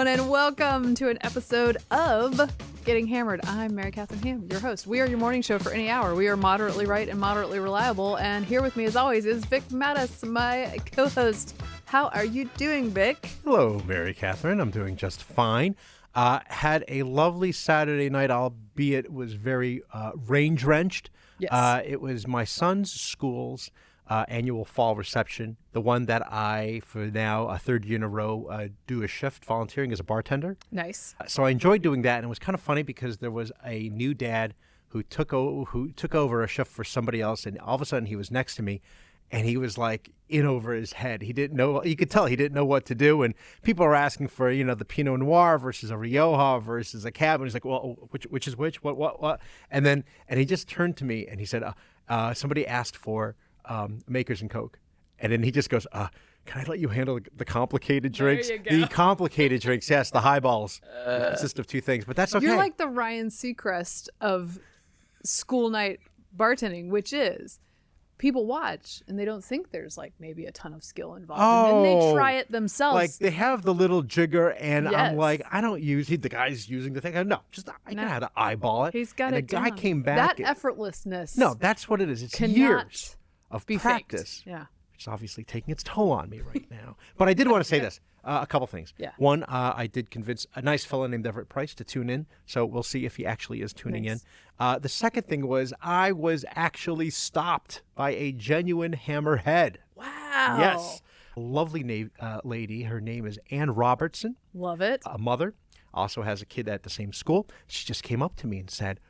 everyone, and welcome to an episode of Getting Hammered. I'm Mary Katharine, your host. We are your morning show for any hour. We are moderately right and moderately reliable, and here with me, as always, is Vic Matus, my co-host. How are you doing, Vic? Hello, Mary Katharine. I'm doing just fine. Had a lovely Saturday night, albeit it was very rain-drenched. Yes. It was my son's school's annual fall reception, the one that I, for now, a third year in a row, do a shift volunteering as a bartender. Nice. So I enjoyed doing that, and it was kind of funny because there was a new dad who took over a shift for somebody else, and all of a sudden he was next to me, and he was like in over his head. He didn't know. You could tell he didn't know what to do, and people are asking for the Pinot Noir versus a Rioja versus a Cab, and he's like, well, which is which? What? And he just turned to me and he said, somebody asked for Makers and Coke, and then he just goes, can I let you handle the complicated drinks? There you go. The complicated drinks, yes, the highballs consist of two things, but that's okay. You're like the Ryan Seacrest of school night bartending, which is people watch and they don't think there's like maybe a ton of skill involved, and then they try it themselves. Like they have the little jigger, and Yes. I'm like, I don't use it. The guy's using the thing. I know know how to eyeball it. He's got and it the guy down. came back. That effortlessness. No, that's what it is. It's cannot years of be practice. faked. Yeah. Which is obviously taking its toll on me right now. But I did want to say this, a couple things. Yeah. One, I did convince a nice fellow named Everett Price to tune in, so we'll see if he actually is tuning Nice. in. The second thing was I was actually stopped by a genuine hammerhead. Wow. Yes. A lovely lady. Her name is Ann Robertson, Love it. a mother, also has a kid at the same school. She just came up to me and said,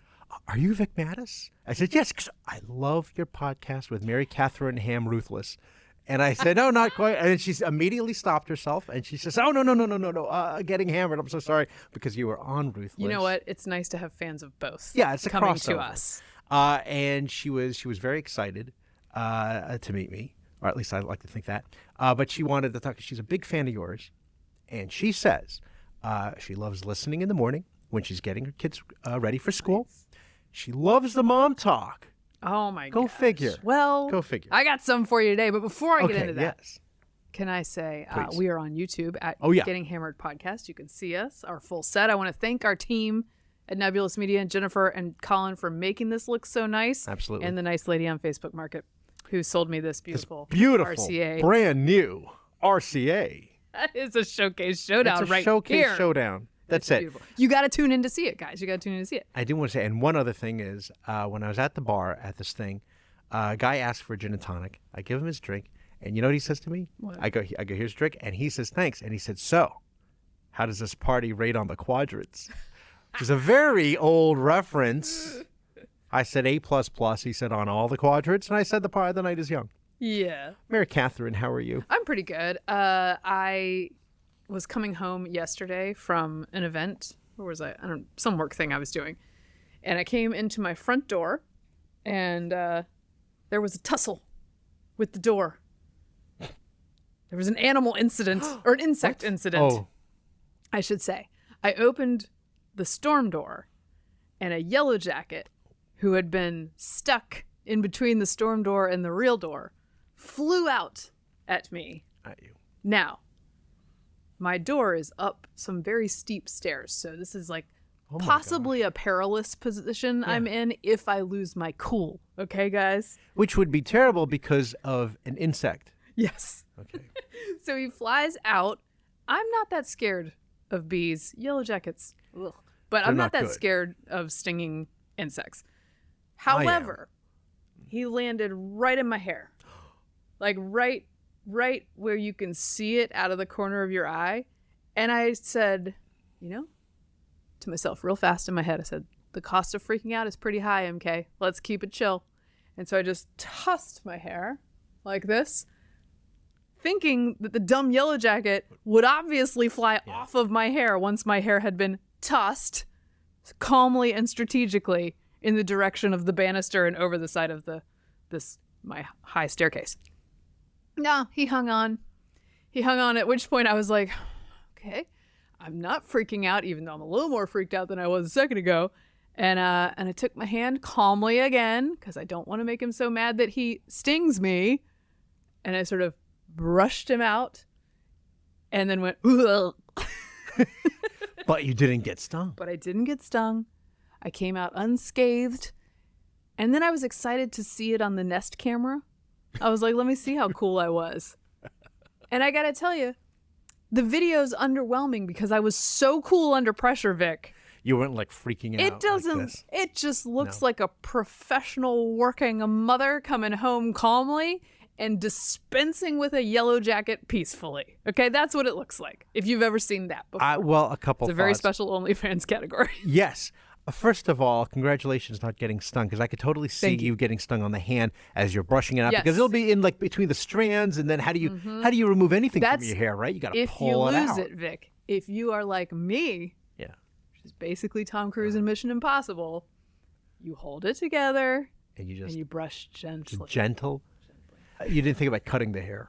"Are you Vic Matus?" I said, "Yes, because I love your podcast with Mary Katharine Ham Ruthless." And I said, "No, not quite." And she immediately stopped herself, and she says, "Oh, no, Getting Hammered. I'm so sorry because you were on Ruthless." You know what? It's nice to have fans of both. Yeah, it's a coming crossover. to us. And she was very excited to meet me, or at least I like to think that. But she wanted to talk. She's a big fan of yours, and she says she loves listening in the morning when she's getting her kids ready for school. She loves the mom talk. Oh my god. Go figure. Well, Go figure. I got some for you today, but before I get into that, yes. can I say Please. we are on YouTube at Oh, yeah. Getting Hammered Podcast. You can see us, our full set. I want to thank our team at Nebulous Media and Jennifer and Colin for making this look so nice. Absolutely. And the nice lady on Facebook Market who sold me this beautiful RCA. brand new RCA. That is a showcase showdown It's a right showcase here. showdown. That's It's it. beautiful. You got to tune in to see it, guys. You got to tune in to see it. I do want to say, and one other thing is, when I was at the bar at this thing, a guy asked for a gin and tonic. I give him his drink, and you know what he says to me? What? I go, here's your drink, and he says, thanks. And he said, so, how does this party rate on the quadrants? Which is a very old reference. I said A++. He said, on all the quadrants, and I said, the part of the night is young. Yeah. Mary Katharine, how are you? I'm pretty good. I was coming home yesterday from an event. Where was I? Some work thing I was doing. And I came into my front door, and there was a tussle with the door. There was an animal incident, or an insect incident, Oh, I should say. I opened the storm door, and a yellow jacket who had been stuck in between the storm door and the real door flew out at me. at you. Now, my door is up some very steep stairs, so this is like Oh my possibly a perilous position I'm in if I lose my cool. Okay, guys? Which would be terrible because of an insect. Yes. Okay. So he flies out. I'm not that scared of bees, yellow jackets, ugh. But I'm They're not not that good. scared of stinging insects. I am. However, he landed right in my hair, like right where you can see it out of the corner of your eye. And I said, to myself real fast in my head, I said, the cost of freaking out is pretty high, MK. Let's keep it chill. And so I just tossed my hair like this, thinking that the dumb yellow jacket would obviously fly off of my hair once my hair had been tossed calmly and strategically in the direction of the banister and over the side of my high staircase. No, he hung on. At which point I was like, okay, I'm not freaking out, even though I'm a little more freaked out than I was a second ago. And I took my hand calmly again, because I don't want to make him so mad that he stings me. And I sort of brushed him out and then went, ugh. But you didn't get stung. But I didn't get stung. I came out unscathed. And then I was excited to see it on the Nest camera. I was like, let me see how cool I was. And I got to tell you, the video's underwhelming because I was so cool under pressure, Vic. You weren't like freaking out. It doesn't. Like this. It just looks like a professional working mother coming home calmly and dispensing with a yellow jacket peacefully. Okay, that's what it looks like. If you've ever seen that before. Well, a couple. It's a very special OnlyFans category. Yes. First of all, congratulations not getting stung, because I could totally see you getting stung on the hand as you're brushing it out, because it'll be in like between the strands, and then how do you remove anything from your hair, right? You got to pull it out. If you lose it, Vic, if you are like me, which is basically Tom Cruise in Mission Impossible, you hold it together and you brush gently. Gentle. You didn't think about cutting the hair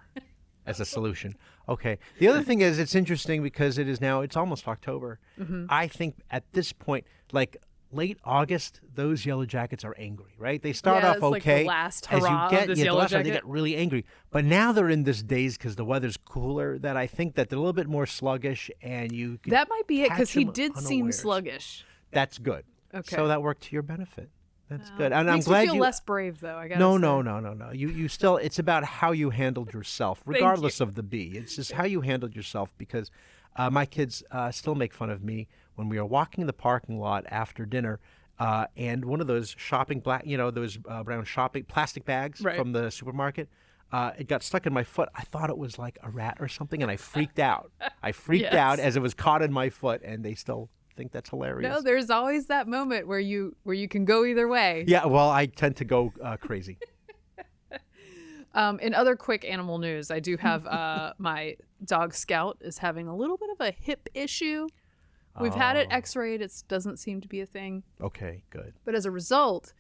as a solution. Okay. The other thing is, it's interesting because it's almost October. I think at this point, like late August, those yellow jackets are angry, right? They start off okay. Like the last hurrah of this yellow jacket. They get really angry. But now they're in this daze because the weather's cooler, that I think that they're a little bit more sluggish, and you can that might be it, because he did unawares. seem sluggish. That's good. Okay. So that worked to your benefit. That's good. And Makes I'm glad me feel less brave, though. I guess. No. You still. It's about how you handled yourself, regardless of the bee. It's just how you handled yourself. Because my kids still make fun of me when we are walking in the parking lot after dinner, and one of those those brown shopping plastic bags from the supermarket. It got stuck in my foot. I thought it was like a rat or something, and I freaked out. I freaked out as it was caught in my foot, and they still think that's hilarious. No, there's always that moment where you can go either way. Yeah, well, I tend to go crazy. In other quick animal news, I do have my dog Scout is having a little bit of a hip issue. We've had it x-rayed. It doesn't seem to be a thing. Okay, good. But as a result,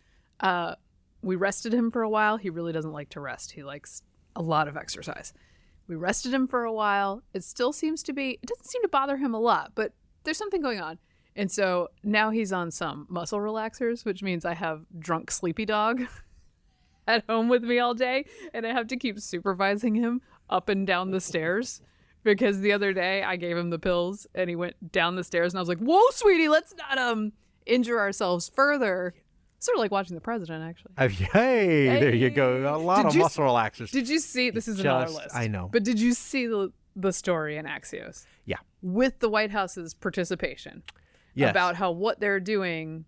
we rested him for a while. He really doesn't like to rest. He likes a lot of exercise. We rested him for a while. It doesn't seem to bother him a lot, but there's something going on. And so now he's on some muscle relaxers, which means I have drunk sleepy dog at home with me all day, and I have to keep supervising him up and down the stairs, because the other day I gave him the pills and he went down the stairs and I was like, whoa, sweetie, let's not injure ourselves further. Sort of like watching the president, actually. Hey, there you go. A lot of muscle relaxers. Did you see, this is another list. I know. But did you see the story in Axios? Yeah. With the White House's participation. Yes. About how what they're doing,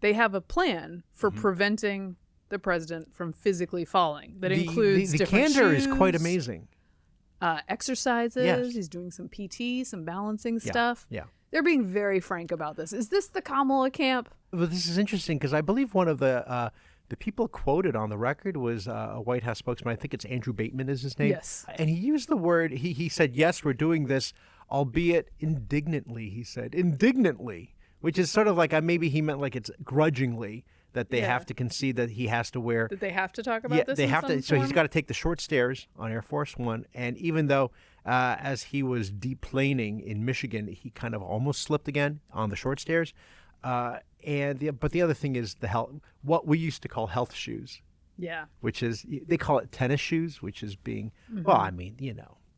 they have a plan for preventing the president from physically falling. That includes the different candor shoes, is quite amazing. Exercises. Yes. He's doing some PT, some balancing stuff. Yeah. They're being very frank about this. Is this the Kamala camp? Well, this is interesting because I believe one of the people quoted on the record was a White House spokesman. I think it's Andrew Bateman is his name. Yes. And he used the word, he said, yes, we're doing this, albeit indignantly, he said. Indignantly, which is sort of like, maybe he meant like it's grudgingly that they have to concede that he has to wear. That they have to talk about this they in have some to. So form? he's got to take the short stairs on Air Force One. And even though as he was deplaning in Michigan, he kind of almost slipped again on the short stairs. But the other thing is what we used to call health shoes. Yeah. Which is, they call it tennis shoes, which is being, well, I mean,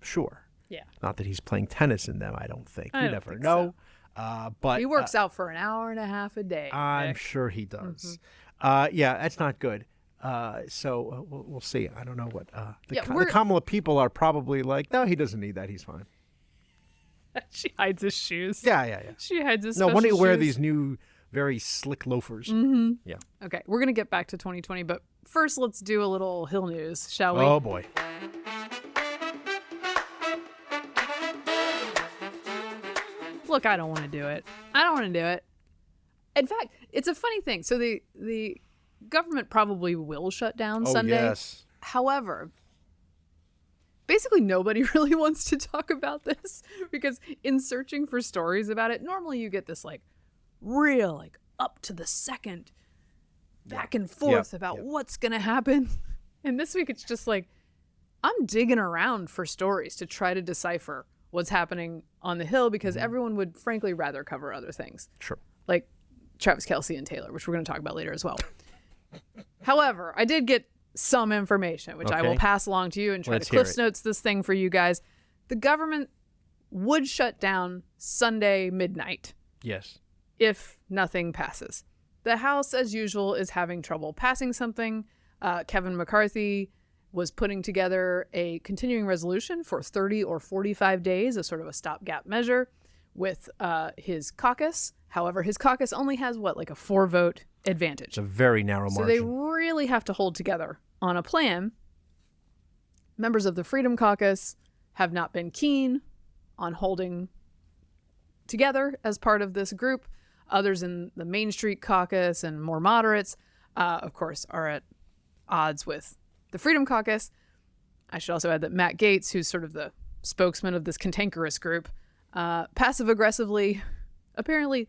sure. Yeah. Not that he's playing tennis in them, I don't think. I You don't never think know. But he works out for an hour and a half a day. I'm Nick. sure he does. Yeah, that's not good. So we'll see. I don't know what the Kamala people are probably like. No, he doesn't need that. He's fine. She hides his shoes. Yeah. She hides his. No, when special he wear shoes. these new, very slick loafers. Yeah. Okay, we're gonna get back to 2020, but first let's do a little Hill news, shall we? Oh boy. Look, I don't want to do it. In fact, it's a funny thing. So the government probably will shut down Sunday. Yes. However, basically nobody really wants to talk about this, because in searching for stories about it, normally you get this real up to the second back and forth about what's going to happen. And this week it's just I'm digging around for stories to try to decipher what's happening on the Hill, because everyone would frankly rather cover other things. Sure. Like Travis Kelce and Taylor, which we're going to talk about later as well. However, I did get some information, which I will pass along to you and try to Cliff Notes this thing for you guys. The government would shut down Sunday midnight Yes. if nothing passes. The House, as usual, is having trouble passing something. Kevin McCarthy was putting together a continuing resolution for 30 or 45 days, a sort of a stopgap measure with his caucus. However, his caucus only has, like a 4-vote advantage. It's a very narrow margin. So they really have to hold together on a plan. Members of the Freedom Caucus have not been keen on holding together as part of this group. Others in the Main Street Caucus and more moderates, of course, are at odds with the Freedom Caucus. I should also add that Matt Gaetz, who's sort of the spokesman of this cantankerous group, passive-aggressively, apparently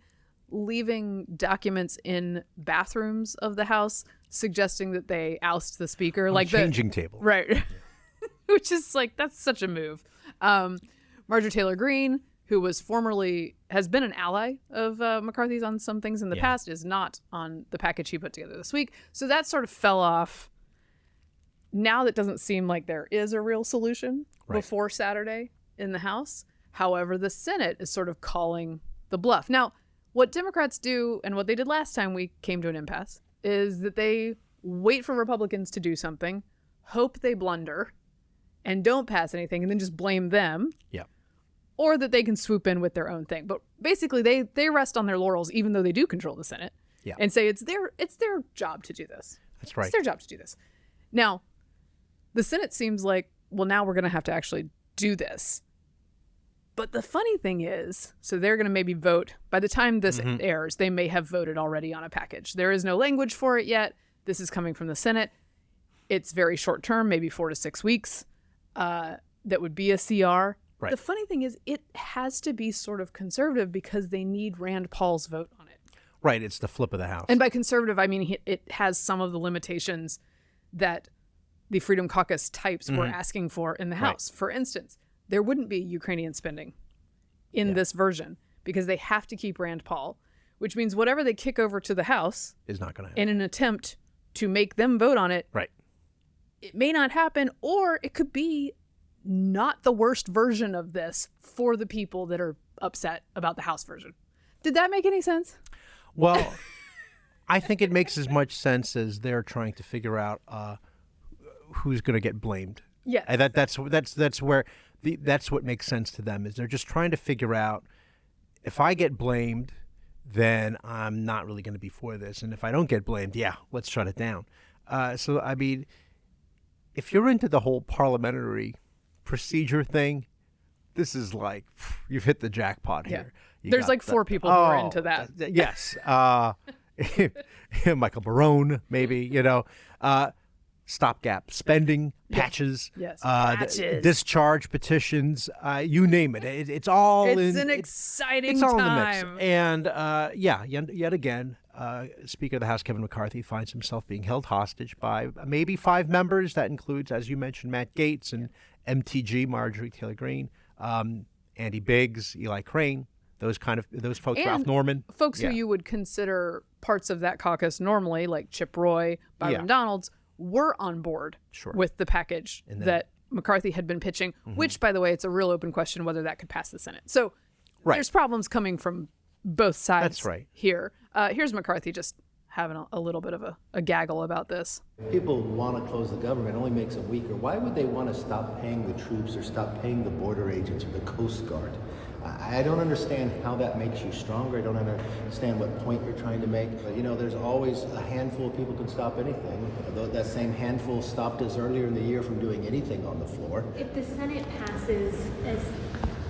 leaving documents in bathrooms of the House, suggesting that they oust the speaker. Like changing table. Right. Which is that's such a move. Marjorie Taylor Greene, who has been an ally of McCarthy's on some things in the past, is not on the package he put together this week. So that sort of fell off. Now that doesn't seem like there is a real solution before Saturday in the House. However, the Senate is sort of calling the bluff. Now, what Democrats do, and what they did last time we came to an impasse, is that they wait for Republicans to do something, hope they blunder, and don't pass anything, and then just blame them. Yeah. Or that they can swoop in with their own thing. But basically, they rest on their laurels, even though they do control the Senate, and say it's their job to do this. That's right. It's their job to do this. Now, the Senate seems like, well, now we're going to have to actually do this. But the funny thing is, so they're going to maybe vote. By the time this airs, they may have voted already on a package. There is no language for it yet. This is coming from the Senate. It's very short term, maybe 4 to 6 weeks. That would be a CR. Right. The funny thing is, it has to be sort of conservative because they need Rand Paul's vote on it. Right. It's the flip of the House. And by conservative, I mean it has some of the limitations that the Freedom Caucus types were asking for in the House. For instance, there wouldn't be Ukrainian spending in this version because they have to keep Rand Paul, which means whatever they kick over to the House is not going to happen. In an attempt to make them vote on it. Right. It may not happen, or it could be not the worst version of this for the people that are upset about the House version. Did that make any sense? Well, I think it makes as much sense as they're trying to figure out who's going to get blamed. Yeah, and that's where that's what makes sense to them, is they're just trying to figure out, if I get blamed, then I'm not really going to be for this, and if I don't get blamed, let's shut it down. So I mean, if you're into the whole parliamentary procedure thing, this is like, you've hit the jackpot here. There's like 4 people who are into that. Yes. Michael Barone, maybe, stopgap spending, patches, patches. Discharge petitions, you name it. It's all it's an exciting all time. in the mix. And yet again, Speaker of the House Kevin McCarthy finds himself being held hostage by maybe 5 members. That includes, as you mentioned, Matt Gaetz and MTG, Marjorie Taylor Greene, Andy Biggs, Eli Crane, those folks, and Ralph Norman. Folks who you would consider parts of that caucus normally, like Chip Roy, Byron Donalds, were on board with the package that McCarthy had been pitching, which, by the way, it's a real open question whether that could pass the Senate. So there's problems coming from both sides here. Here's McCarthy just having a little bit of a gaggle about this. People want to close the government, it only makes it weaker. Why would they want to stop paying the troops or stop paying the border agents or the Coast Guard? I don't understand how that makes you stronger. I don't understand what point you're trying to make. But, there's always a handful of people who can stop anything. That same handful stopped us earlier in the year from doing anything on the floor. If the Senate passes as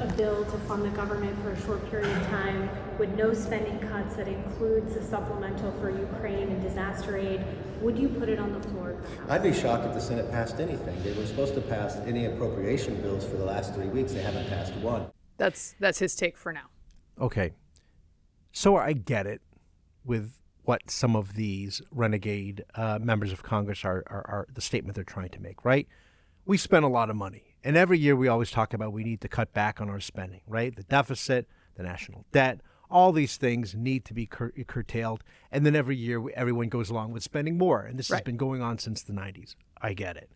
a bill to fund the government for a short period of time with no spending cuts that includes a supplemental for Ukraine and disaster aid, would you put it on the floor? I'd be shocked if the Senate passed anything. They were supposed to pass any appropriation bills for the last 3 weeks. They haven't passed one. That's his take for now. Okay. So I get it with what some of these renegade members of Congress are the statement they're trying to make, right? We spend a lot of money. And every year we always talk about we need to cut back on our spending, right? The deficit, the national debt, all these things need to be curtailed. And then every year everyone goes along with spending more. And this has been going on since the 90s. I get it.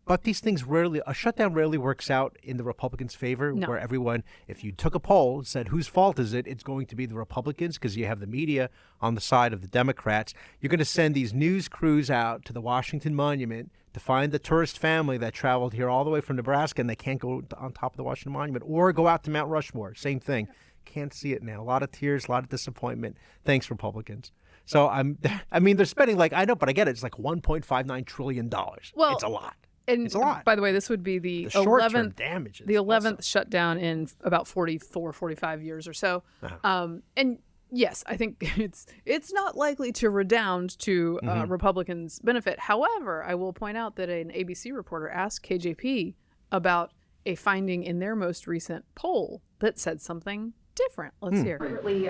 But these things a shutdown rarely works out in the Republicans' favor, No. where everyone, if you took a poll and said, whose fault is it? It's going to be the Republicans because you have the media on the side of the Democrats. You're going to send these news crews out to the Washington Monument to find the tourist family that traveled here all the way from Nebraska and they can't go on top of the Washington Monument, or go out to Mount Rushmore. Same thing. Can't see it now. A lot of tears, a lot of disappointment. Thanks, Republicans. So they're spending I know, but I get it. It's like $1.59 trillion. Well, it's a lot. And it's a lot. By the way, this would be the short-term 11th damages. The 11th shutdown in about 45 years or so. And yes, I think it's not likely to redound to Republicans' benefit. However, I will point out that an ABC reporter asked KJP about a finding in their most recent poll that said something different. Let's hear. Currently,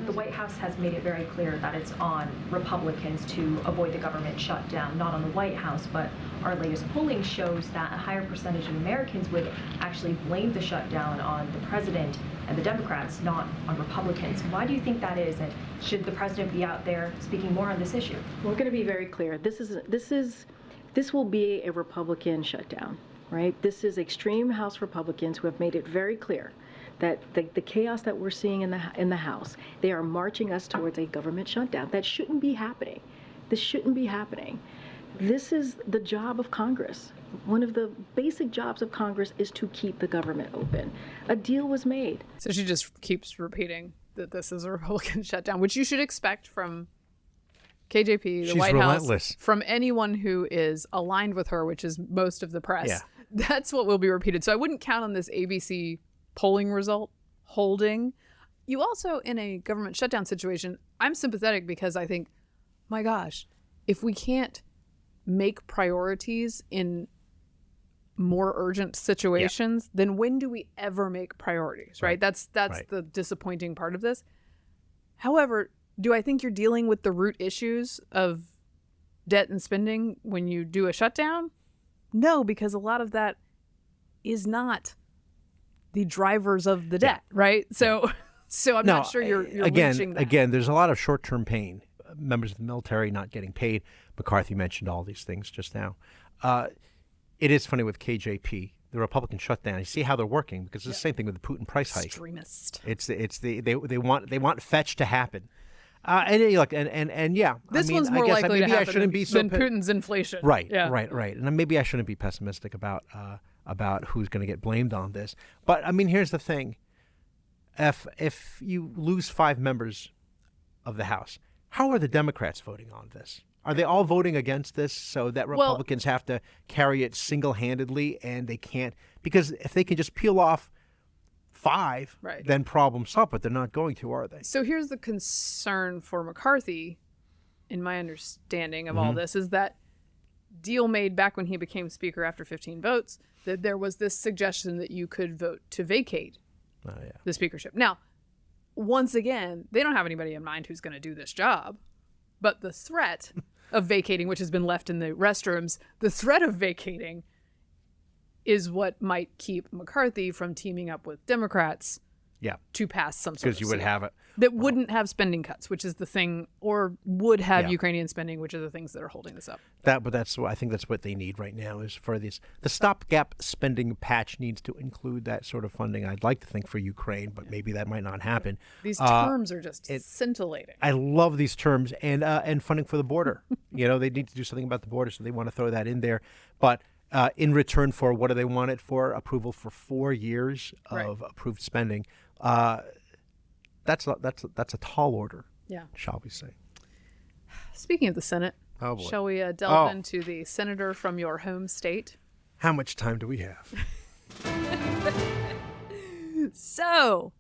the White House has made it very clear that it's on Republicans to avoid the government shutdown, not on the White House, but our latest polling shows that a higher percentage of Americans would actually blame the shutdown on the president and the Democrats, not on Republicans. Why do you think that is, and should the president be out there speaking more on this issue? We're going to be very clear. This will be a Republican shutdown, right? This is extreme House Republicans who have made it very clear that the chaos that we're seeing in the House, they are marching us towards a government shutdown. That shouldn't be happening. This shouldn't be happening. This is the job of Congress. One of the basic jobs of Congress is to keep the government open. A deal was made. So she just keeps repeating that this is a Republican shutdown, which you should expect from KJP, the She's White relentless. House, from anyone who is aligned with her, which is most of the press. Yeah. That's what will be repeated. So I wouldn't count on this ABC polling result holding. You also, in a government shutdown situation, I'm sympathetic because I think, my gosh, if we can't make priorities in more urgent situations, then when do we ever make priorities, right? That's Right. the disappointing part of this. However, do I think you're dealing with the root issues of debt and spending when you do a shutdown? No, because a lot of that is not the drivers of the debt, right? So I'm not sure you're reaching that. Again, there's a lot of short-term pain. Members of the military not getting paid. McCarthy mentioned all these things just now. It is funny with KJP, the Republican shutdown. You see how they're working because it's the same thing with the Putin price hike. Extremist. They want fetch to happen. And look, and yeah, This I mean, one's more I guess likely maybe to I happen shouldn't be so than Putin's inflation. Right, Yeah. right. And maybe I shouldn't be pessimistic about who's going to get blamed on this. But I mean, here's the thing: if you lose 5 members of the House, how are the Democrats voting on this? Are they all voting against this so that Republicans have to carry it single-handedly and they can't? Because if they can just peel off 5, Right. then problem solved. But they're not going to, are they? So here's the concern for McCarthy, in my understanding of all this, is that deal made back when he became Speaker after 15 votes, that there was this suggestion that you could vote to vacate the speakership. Now, once again, they don't have anybody in mind who's going to do this job, but the threat of vacating, which has been left in the restrooms, the threat of vacating is what might keep McCarthy from teaming up with Democrats to pass some sort of Because you would seal have it. that wouldn't have spending cuts, which is the thing, or would have Yeah. Ukrainian spending, which are the things that are holding this up. But I think that's what they need right now is for this. The stopgap spending patch needs to include that sort of funding. I'd like to think for Ukraine, but maybe that might not happen. These terms are just scintillating. I love these terms and funding for the border. They need to do something about the border, so they want to throw that in there. But in return for what do they want it for? Approval for 4 years of approved spending. That's a tall order. Yeah. Shall we say? Speaking of the Senate, Oh, boy. shall we delve into the senator from your home state? How much time do we have? So,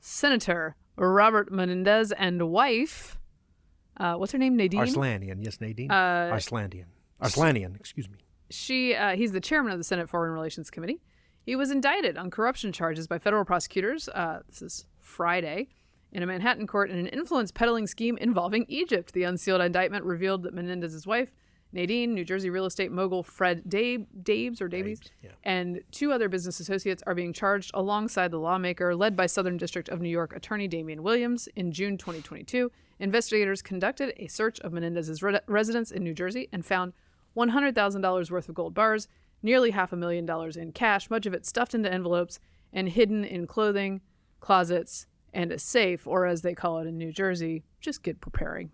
Senator Robert Menendez and wife, what's her name? Nadine? Arslanian. Yes, Nadine. Arslanian, excuse me. He's the chairman of the Senate Foreign Relations Committee. He was indicted on corruption charges by federal prosecutors, this is Friday, in a Manhattan court in an influence peddling scheme involving Egypt. The unsealed indictment revealed that Menendez's wife, Nadine, New Jersey real estate mogul Fred Davies, and 2 other business associates are being charged alongside the lawmaker led by Southern District of New York Attorney Damian Williams. In June 2022, investigators conducted a search of Menendez's residence in New Jersey and found $100,000 worth of gold bars nearly $500,000 in cash, much of it stuffed into envelopes and hidden in clothing, closets, and a safe, or as they call it in New Jersey, just get preparing.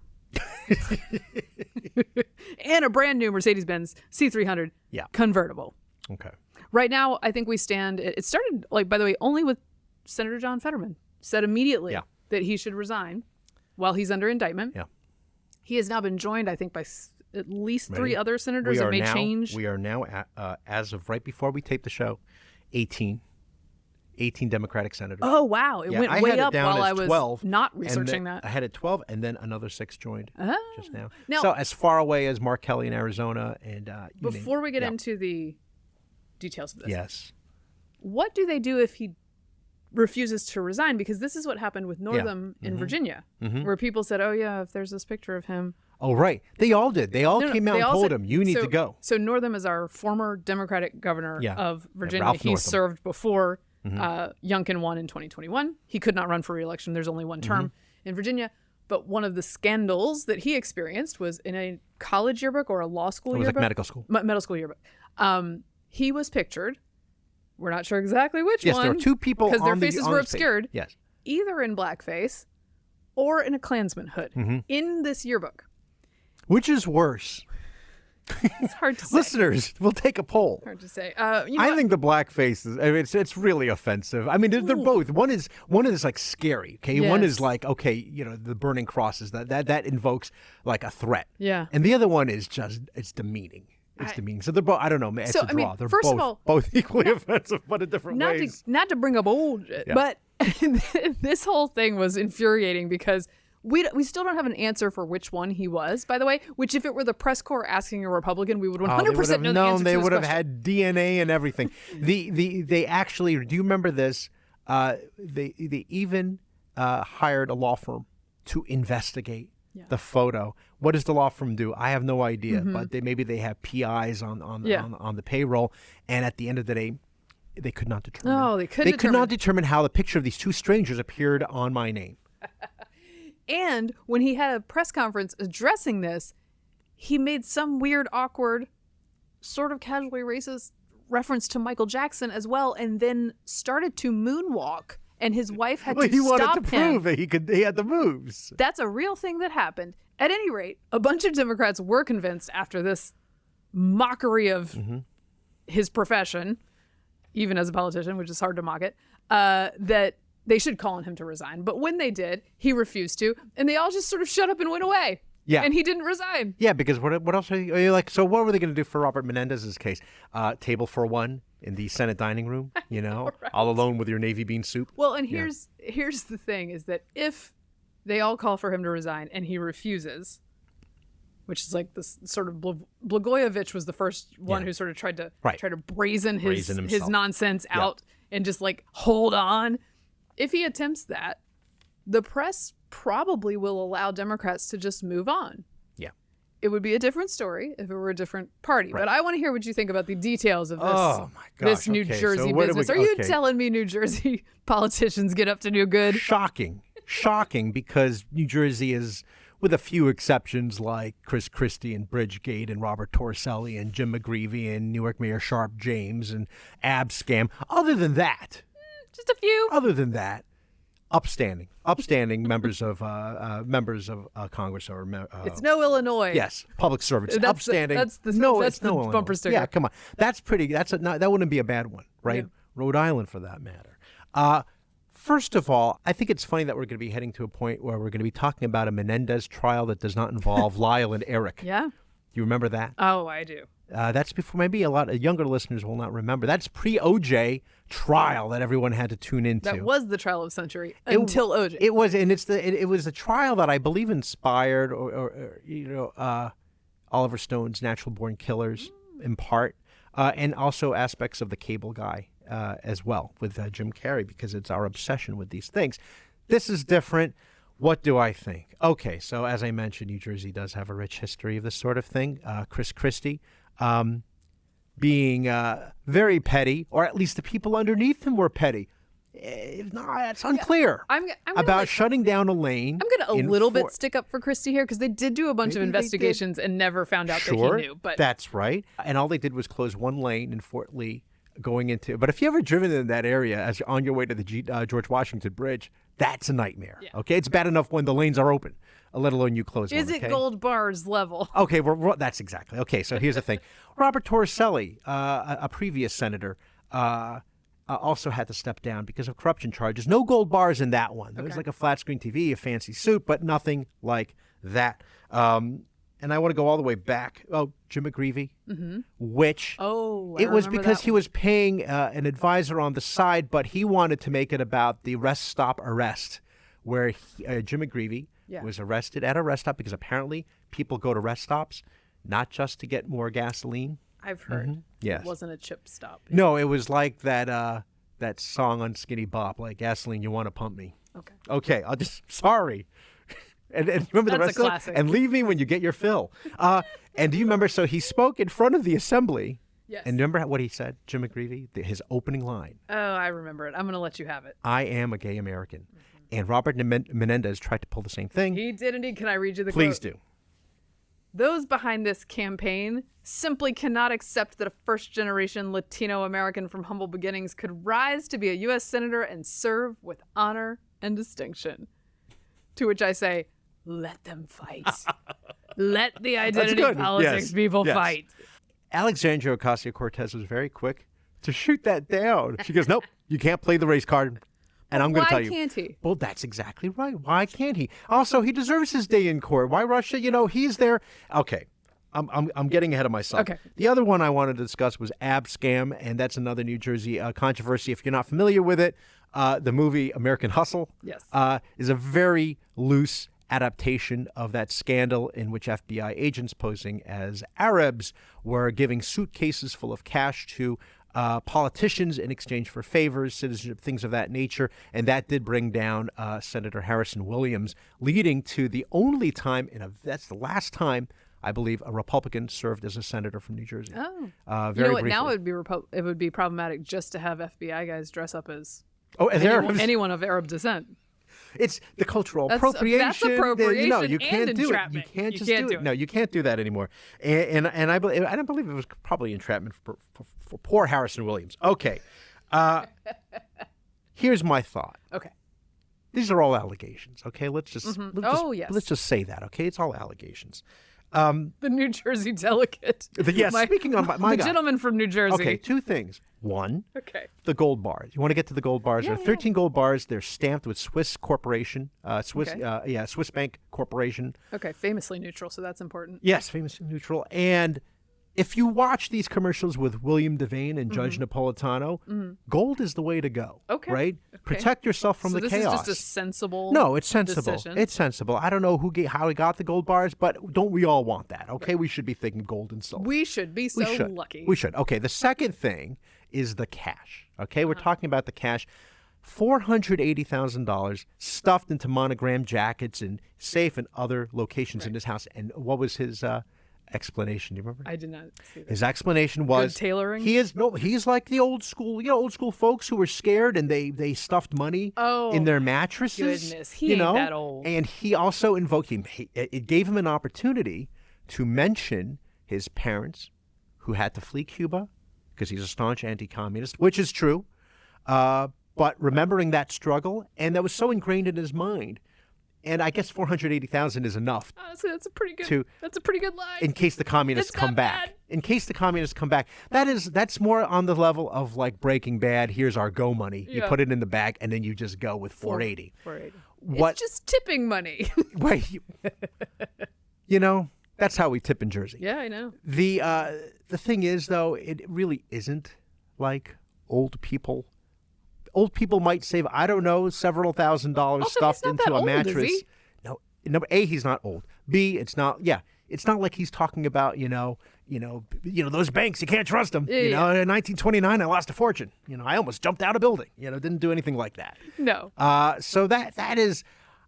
And a brand new Mercedes-Benz C300 convertible. Okay. Right now, I think we stand, it started, like, by the way, only with Senator John Fetterman said immediately that he should resign while he's under indictment. Yeah. He has now been joined, I think, by at least 3 other senators. It may change. We are now, as of right before we tape the show, 18 Democratic senators. Oh, wow. It went way up while I was 12, not researching that. I had it 12, and then another 6 joined just now. Now, so as far away as Mark Kelly in Arizona. And before we get into the details of this, yes, what do they do if he refuses to resign? Because this is what happened with Northam in Virginia, where people said, oh, yeah, if there's this picture of him. Oh, right. They all did. They all came out and told him, you need to go. So Northam is our former Democratic governor of Virginia. Ralph He Northam. served before Youngkin won in 2021. He could not run for re-election. There's only one term in Virginia. But one of the scandals that he experienced was in a college yearbook or a law school yearbook. It was like medical school. Medical school yearbook. He was pictured. We're not sure exactly which one. Yes, there were 2 people because their on faces the were page. obscured. Yes. Either in blackface or in a Klansman hood in this yearbook. Which is worse? It's hard to say. Listeners, we'll take a poll. Hard to say. I think the blackface is. I mean, it's really offensive. I mean, they're both. One is like scary. Okay, one is like, okay, the burning crosses that invokes like a threat. Yeah. And the other one is just it's demeaning. It's demeaning. So they're both. I don't know. It's So, a draw. I mean, They're first of all, both equally offensive, but in different ways. Not to bring up old shit, but this whole thing was infuriating because we still don't have an answer for which one he was, by the way, which if it were the press corps asking a Republican, we would 100% know the answer to this They would have question. had DNA and everything. They actually, do you remember this? They even hired a law firm to investigate the photo. What does the law firm do? I have no idea, but maybe they have PIs on the payroll, and at the end of the day, they could not determine. No, they couldn't. They could not determine how the picture of these 2 strangers appeared on my name. And when he had a press conference addressing this, he made some weird, awkward, sort of casually racist reference to Michael Jackson as well, and then started to moonwalk, and his wife had to he wanted stop to prove him. that he had the moves. That's a real thing that happened. At any rate, a bunch of Democrats were convinced after this mockery of his profession, even as a politician, which is hard to mock it, that they should call on him to resign. But when they did, he refused to, and they all just sort of shut up and went away. Yeah. And he didn't resign. Yeah, because what else are you like? So what were they going to do for Robert Menendez's case? Table for one in the Senate dining room, all alone with your navy bean soup. Well, and here's the thing is that if they all call for him to resign and he refuses, which is like this sort of Blagojevich was the first one who sort of tried to brazen his nonsense out and just like hold on. If he attempts that, the press probably will allow Democrats to just move on. Yeah. It would be a different story if it were a different party. Right. But I want to hear what you think about the details of this New Jersey business. Are you telling me New Jersey politicians get up to no good? Shocking, because New Jersey is, with a few exceptions like Chris Christie and Bridgegate and Robert Torricelli and Jim McGreevey and Newark Mayor Sharp James and Ab Scam. Other than that, just a few. Other than that, upstanding members of Congress or it's no Illinois. Yes, public servants. Upstanding. That's the Illinois. bumper sticker. Yeah, come on. That's pretty. That wouldn't be a bad one, right? Yeah. Rhode Island, for that matter. First of all, I think it's funny that we're going to be heading to a point where we're going to be talking about a Menendez trial that does not involve Lyle and Eric. Yeah. Do you remember that? Oh, I do. That's before, maybe a lot of younger listeners will not remember. That's pre-OJ trial that everyone had to tune into. That was the trial of the century until OJ. It was, and it was a trial that I believe inspired Oliver Stone's Natural Born Killers in part, and also aspects of The Cable Guy as well with Jim Carrey, because it's our obsession with these things. This is different. What do I think? Okay, so as I mentioned, New Jersey does have a rich history of this sort of thing. Chris Christie being very petty, or at least the people underneath him were petty. No, it's unclear I'm gonna, about like, shutting down a lane. I'm gonna a little bit Fort- stick up for Christie here because they did do a bunch of Maybe they investigations and never found out that Sure, he knew. But that's right. And all they did was close one lane in Fort Lee going into. But if you ever driven in that area as you're on your way to the George Washington Bridge, that's a nightmare. Yeah. Okay, it's bad enough when the lanes are open, let alone you close is one. it Okay? gold bars level? Okay, well, that's exactly. Okay, so here's the thing. Robert Torricelli, a previous senator, also had to step down because of corruption charges. No gold bars in that one. There was like a flat screen TV, a fancy suit, but nothing like that. And I want to go all the way back. Oh, Jim McGreevey, which Oh, it was remember because that he one. was paying an advisor on the side, but he wanted to make it about the rest stop arrest, where Jim McGreevey Yeah. was arrested at a rest stop because apparently people go to rest stops not just to get more gasoline. I've heard. Yes. It wasn't a chip stop. No, it was like that song on Skinny Bop, like gasoline, you want to pump me. Okay. Okay, I'll just sorry. And remember the That's a rest of it? classic. And leave me when you get your fill. And do you remember? So he spoke in front of the assembly. Yes. And remember what he said, Jim McGreevey, his opening line: Oh, I remember it. I'm going to let you have it. "I am a gay American." And Robert Menendez tried to pull the same thing. He did indeed. Can I read you the Please quote? do. Those behind this campaign simply cannot accept that a first-generation Latino American from humble beginnings could rise to be a U.S. Senator and serve with honor and distinction. To which I say, let them fight. Let the identity good. politics Yes. people Yes. fight. Alexandria Ocasio-Cortez was very quick to shoot that down. She goes, "Nope, you can't play the race card." And I'm going to tell you. Why can't he? Well, that's exactly right. Why can't he? Also, he deserves his day in court. Why Russia? He's there. Okay. I'm getting ahead of myself. Okay. The other one I wanted to discuss was Ab Scam, and that's another New Jersey controversy. If you're not familiar with it, the movie American Hustle Yes. is a very loose adaptation of that scandal in which FBI agents posing as Arabs were giving suitcases full of cash to politicians in exchange for favors, citizenship, things of that nature. And that did bring down Senator Harrison Williams, leading to the only time, that's the last time, I believe, a Republican served as a senator from New Jersey. Oh. Very You know what? briefly. Now it would be problematic just to have FBI guys dress up as as Arabs. anyone of Arab descent. It's the cultural That's appropriation. appropriation You can't and do it. You entrapment. can't You just can't do do it. No, you can't do that anymore. And I believe it was probably entrapment for poor Harrison Williams. Okay. Here's my thought. Okay. These are all allegations. Okay, let's just Yes. let's just say that. Okay, it's all allegations. The New Jersey delegate. Yes, speaking on my the guy. gentleman from New Jersey. Okay, two things. One, Okay. the gold bars. You want to get to the gold bars? There are 13 gold bars. They're stamped with Swiss Corporation, Swiss Bank Corporation. Okay. Famously neutral, so that's important. Yes, famous and neutral. And if you watch these commercials with William Devane and Judge Napolitano, gold is the way to go. Okay. Right? Okay. Protect yourself from So the this chaos. is just a sensible. No, it's sensible. decision. It's sensible. I don't know how he got the gold bars, but don't we all want that? Okay, we should be thinking gold and silver. We should be so We should. lucky. We should. Okay, the second thing is the cash. Okay, we're talking about the cash. $480,000 stuffed into monogram jackets and safe and other locations in his house. And what was his explanation? Do you remember? I did not see that. His explanation was tailoring? He's like the old school folks who were scared and they stuffed money in their mattresses. goodness, he ain't that old. And he also invoked it gave him an opportunity to mention his parents who had to flee Cuba because he's a staunch anti-communist, which is true. But remembering that struggle, and that was so ingrained in his mind. And I guess 480,000 is enough Honestly, that's a pretty good line. in case the communists It's come not back. bad. In case the communists come back. That's more on the level of like Breaking Bad. Here's our go money. You Yeah. put it in the bag and then you just go with 480. 480. What It's just tipping money. wait, that's how we tip in Jersey. Yeah, I know. The thing is though, it really isn't like old people. Old people might save, I don't know, several $1,000s Also, stuffed he's not into that a old, is mattress. he? No, A, he's not old. B, it's not like he's talking about, those banks, you can't trust them. Yeah, In yeah. 1929, I lost a fortune. I almost jumped out a building. Didn't do anything like that. No. So that is,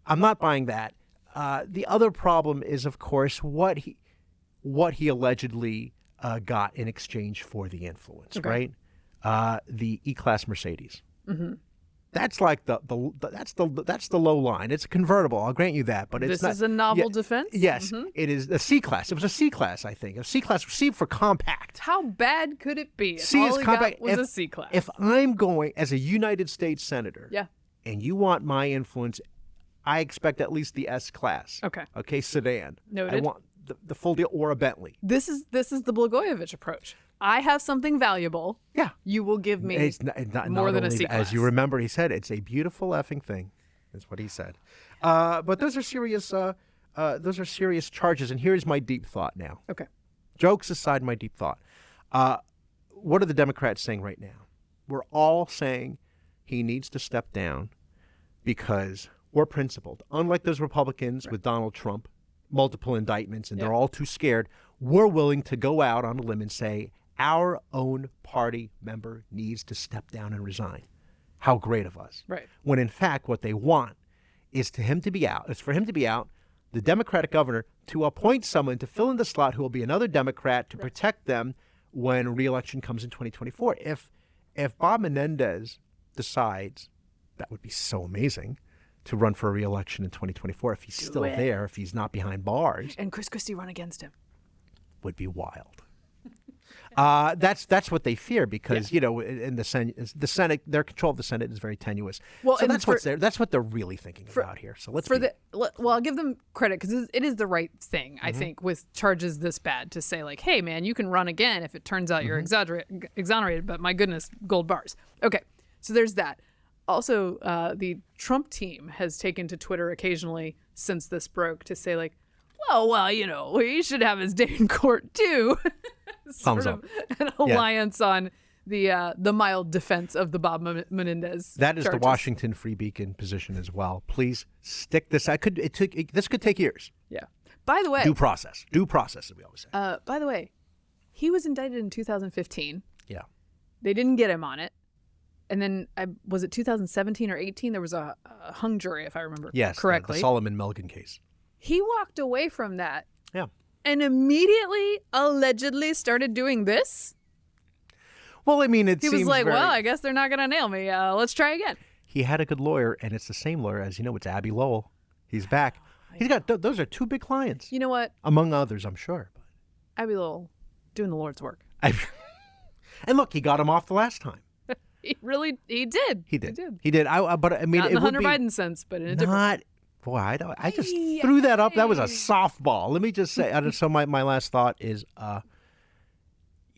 I'm not buying that. The other problem is, of course, what he allegedly got in exchange for the influence, right? The E-Class Mercedes. That's like that's the low line. It's a convertible. I'll grant you that, but it's This not, is a novel defense? Yes, it is a C class. It was a C class, I think. A C class. C for compact. How bad could it be? If C all is he compact. got was a C class. If I'm going as a United States senator, yeah. and you want my influence, I expect at least the S class. Okay. Okay, sedan. Noted. I want the full deal or a Bentley. This is the Blagojevich approach. I have something valuable. Yeah. You will give me It's not more than a only C that, class. As you remember, he said it's a beautiful effing thing. That's what he said. But those are serious. Those are serious charges. And here's my deep thought now. Okay. Jokes aside, my deep thought. What are the Democrats saying right now? We're all saying he needs to step down because we're principled. Unlike those Republicans with Donald Trump, multiple indictments, and they're all too scared, we're willing to go out on a limb and say our own party member needs to step down and resign. How great of us. Right. When in fact what they want is for him to be out, the Democratic governor to appoint someone to fill in the slot who will be another Democrat to protect them when re-election comes in 2024. If Bob Menendez decides, that would be so amazing, to run for a re-election in 2024, if he's still there, if he's not behind bars, And Chris Christie run against him. would be wild. That's what they fear because in the Senate, their control of the Senate is very tenuous. Well, so and that's what they're really thinking about here. So let's well, I'll give them credit because it is the right thing, Mm-hmm. I think, with charges this bad to say like, hey man, you can run again if it turns out you're exonerated, but my goodness, gold bars. Okay, so there's that. Also, the Trump team has taken to Twitter occasionally since this broke to say like, well, we should have his day in court too. Thumbs up. An alliance on the mild defense of the Bob Menendez. That is charges. the Washington Free Beacon position as well. Please stick this. This could take years. Yeah. By the way, Due process, as we always say. by the way, he was indicted in 2015. Yeah. They didn't get him on it. And then, was it 2017 or 18? There was a hung jury, if I remember correctly. The Solomon Melgen case. He walked away from that Yeah. and immediately, allegedly, started doing this. Well, I mean, He was like, well, I guess they're not going to nail me. Let's try again. He had a good lawyer, and it's the same lawyer as it's Abby Lowell. He's back. He's got those are two big clients, You know what? among others, I'm sure. Abby Lowell doing the Lord's work. And look, he got him off the last time. He did. He did. But I mean, Not in it the would Hunter be Biden sense, but in a different. Boy, I just threw that up. That was a softball. Let me just say. So my last thought is, as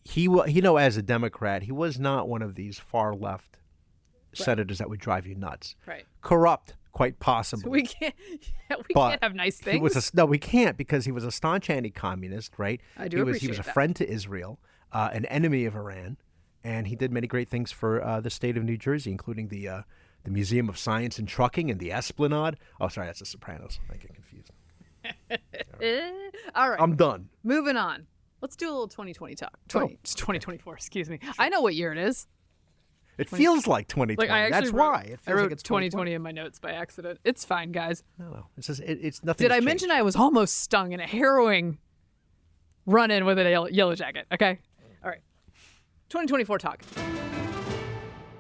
a Democrat, he was not one of these far left senators that would drive you nuts. Right. Corrupt, quite possibly. We can't have nice things. He was we can't because he was a staunch anti-communist, right? I do He appreciate was a that. friend to Israel, an enemy of Iran, and he did many great things for the state of New Jersey, including the Museum of Science and Trucking and the Esplanade. Oh, sorry, that's The Sopranos. I get confused. All right. I'm done. Moving on. Let's do a little 2020 talk. It's 2024, excuse me. I know what year it is. It feels like 2020. Like I actually That's wrote, why. It I feels wrote like it's 2020 in my notes by accident. It's fine, guys. No. It's nothing. Did I mention I was almost stung in a harrowing run-in with a yellow jacket? Okay. All right. 2024 talk.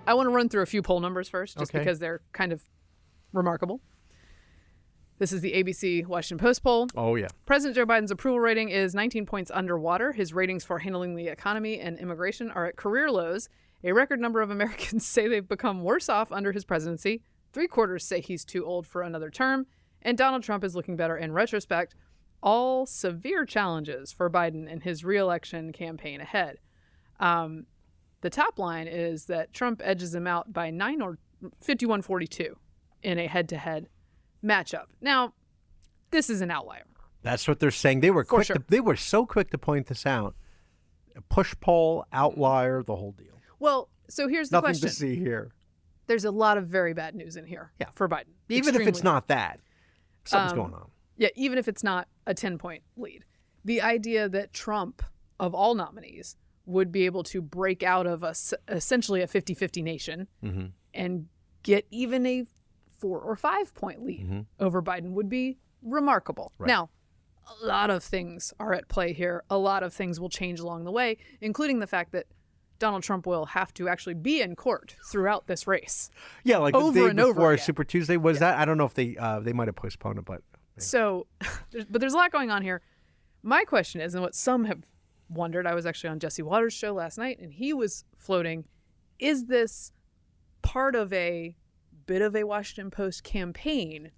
I want to run through a few poll numbers first, just Okay. because they're kind of remarkable. This is the ABC Washington Post poll. Oh, yeah. President Joe Biden's approval rating is 19 points underwater. His ratings for handling the economy and immigration are at career lows. A record number of Americans say they've become worse off under his presidency. 3/4 say he's too old for another term. And Donald Trump is looking better in retrospect. All severe challenges for Biden in his re-election campaign ahead. The top line is that Trump edges him out by 51-42 in a head-to-head matchup. Now, this is an outlier. That's what they're saying. They were quick. sure. They were so quick to point this out. A push poll, outlier, the whole deal. Well, so here's the Nothing question. to see here. There's a lot of very bad news in here for Biden. Even if it's Extremely not that, something's going on. Yeah, even if it's not a 10-point lead. The idea that Trump, of all nominees, would be able to break out of essentially a 50-50 nation and get even a 4 or 5 point lead over Biden would be remarkable. Right. Now, a lot of things are at play here. A lot of things will change along the way, including the fact that Donald Trump will have to actually be in court throughout this race. Yeah, like over the day and over before again. Super Tuesday was that? I don't know if they might have postponed it, but So, but there's a lot going on here. My question is, and what some have wondered, I was actually on Jesse Waters' show last night, and he was floating, is this part of a bit of a Washington Post campaign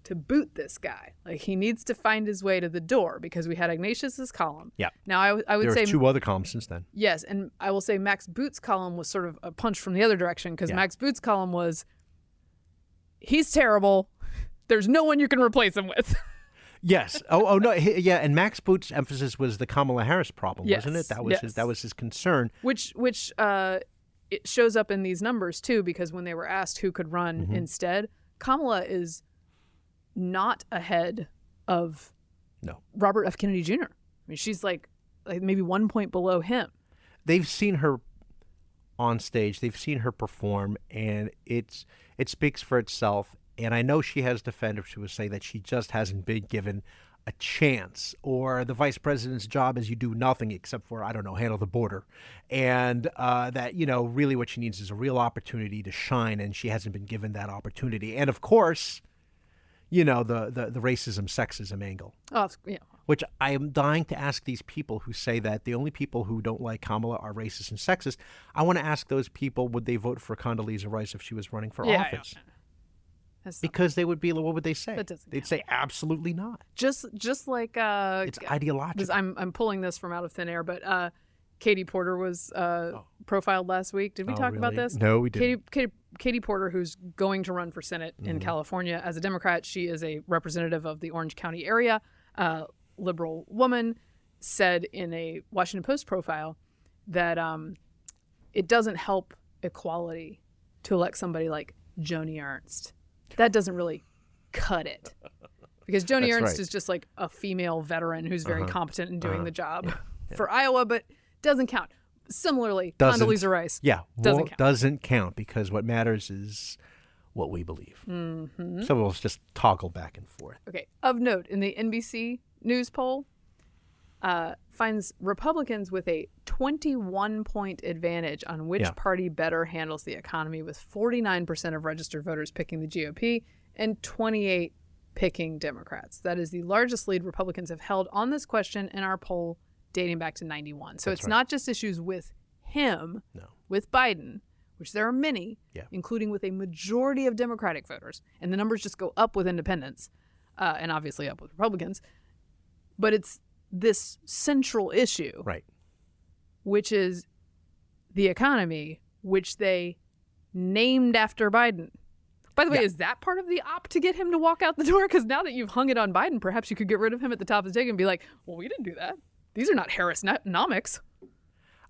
to boot this guy? Like, he needs to find his way to the door, because we had Ignatius's column. yeah. Now, I would There say was 2 other columns since then. yes, and I will say Max Boot's column was sort of a punch from the other direction, because Yeah. Max Boot's column was, he's terrible. There's no one you can replace him with. Yes. Oh no. Yeah. And Max Boot's emphasis was the Kamala Harris problem, wasn't Yes, it? That was yes. that was his concern. Which it shows up in these numbers too, because when they were asked who could run instead, Kamala is not ahead of No. Robert F. Kennedy Jr. I mean, she's like maybe 1 point below him. They've seen her on stage. They've seen her perform, and it speaks for itself. And I know she has defenders who would say that she just hasn't been given a chance, or the vice president's job is you do nothing except for, I don't know, handle the border. And that, really what she needs is a real opportunity to shine, and she hasn't been given that opportunity. And of course, the racism, sexism angle, Oh, yeah. which I am dying to ask these people who say that the only people who don't like Kamala are racist and sexist. I want to ask those people, would they vote for Condoleezza Rice if she was running for office? That's not- Because they would be, what would they say? That doesn't They'd count. say absolutely not. just like It's ideological. I'm pulling this from out of thin air, but Katie Porter was profiled last week. Did we Oh, talk about really? this? No, we didn't. Katie Porter, who's going to run for Senate in California as a Democrat, she is a representative of the Orange County area, liberal woman, said in a Washington Post profile that it doesn't help equality to elect somebody like Joni Ernst. That doesn't really cut it. Because Joni That's Ernst right. is just like a female veteran who's very competent in doing the job for Iowa, but doesn't count. Similarly, Doesn't. Condoleezza Rice. Yeah, Doesn't count. doesn't count, because what matters is what we believe. Mm-hmm. So we'll just toggle back and forth. Okay. Of note, in the NBC News poll, finds Republicans with a 21-point advantage on which Yeah. party better handles the economy, with 49% of registered voters picking the GOP and 28 picking Democrats. That is the largest lead Republicans have held on this question in our poll dating back to 91. So it's right. not just issues with him, No. with Biden, which there are many, Yeah. including with a majority of Democratic voters. And the numbers just go up with independents and obviously up with Republicans. But it's this central issue, Right. which is the economy, which they named after Biden. By the way, Yeah. is that part of the op to get him to walk out the door? Because now that you've hung it on Biden, perhaps you could get rid of him at the top of the ticket and be like, well, we didn't do that. These are not Harris-nomics.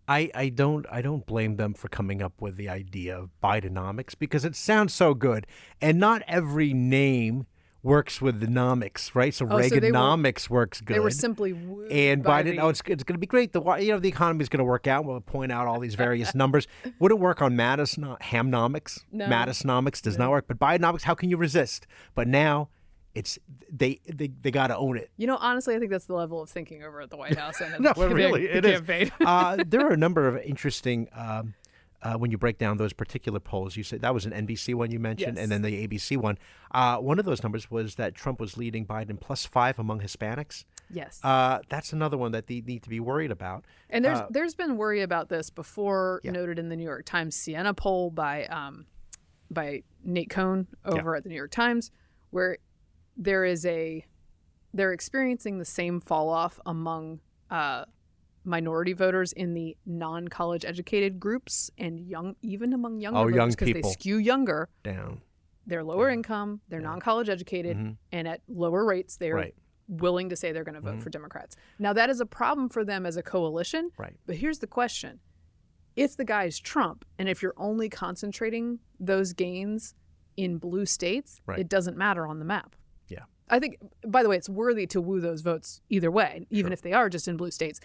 I don't blame them for coming up with the idea of Bidenomics, because it sounds so good, and not every name works with the nomics, right? So Oh, so they were- Reaganomics works good. They were simply wooed And by Biden, the- it's going to be great. The economy is going to work out. We'll point out all these various numbers. Wouldn't work on Matus, not Hamnomics. No. Matusnomics does not work. But Bidenomics, how can you resist? But now, it's they got to own it. honestly, I think that's the level of thinking over at the White House and No, the really, it is. campaign. There are a number of interesting. When you break down those particular polls, you said that was an NBC one you mentioned, Yes. and then the ABC one. One of those numbers was that Trump was leading Biden +5 among Hispanics. Yes. That's another one that they need to be worried about. And there's been worry about this before, Yeah. noted in the New York Times Siena poll by Nate Cohn over at the New York Times, where they're experiencing the same fall off among minority voters in the non-college educated groups and even among younger Oh, voters, young because they people. skew younger. Down. They're lower income, they're non-college educated, and at lower rates, they're Right. willing to say they're going to vote for Democrats. Now, that is a problem for them as a coalition. Right. But here's the question. If the guy is Trump, and if you're only concentrating those gains in blue states, Right. it doesn't matter on the map. Yeah. I think, by the way, it's worthy to woo those votes either way, even if they are just in blue states.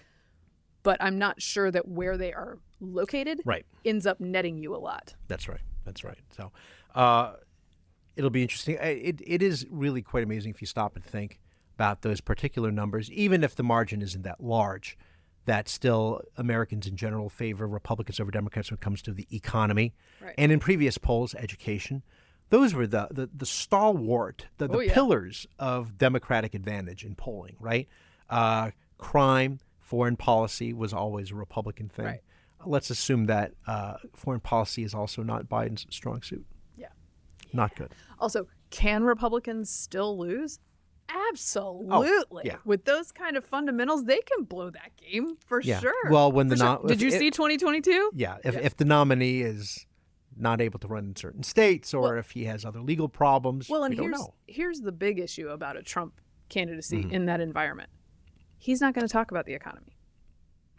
But I'm not sure that where they are located Right. ends up netting you a lot. That's right. That's right. So it'll be interesting. It is really quite amazing if you stop and think about those particular numbers, even if the margin isn't that large, that still Americans in general favor Republicans over Democrats when it comes to the economy. Right. And in previous polls, education. Those were the stalwart, the pillars of Democratic advantage in polling, right? Crime, foreign policy was always a Republican thing. Right. Let's assume that foreign policy is also not Biden's strong suit. Yeah. Not good. Also, can Republicans still lose? Absolutely. Yeah. With those kind of fundamentals, they can blow that game for Yeah. sure. Well, when For the sure. Did you see 2022? Yeah. If the nominee is not able to run in certain states, or if he has other legal problems, Well, and we don't know. here's the big issue about a Trump candidacy Mm-hmm. in that environment. He's not going to talk about the economy.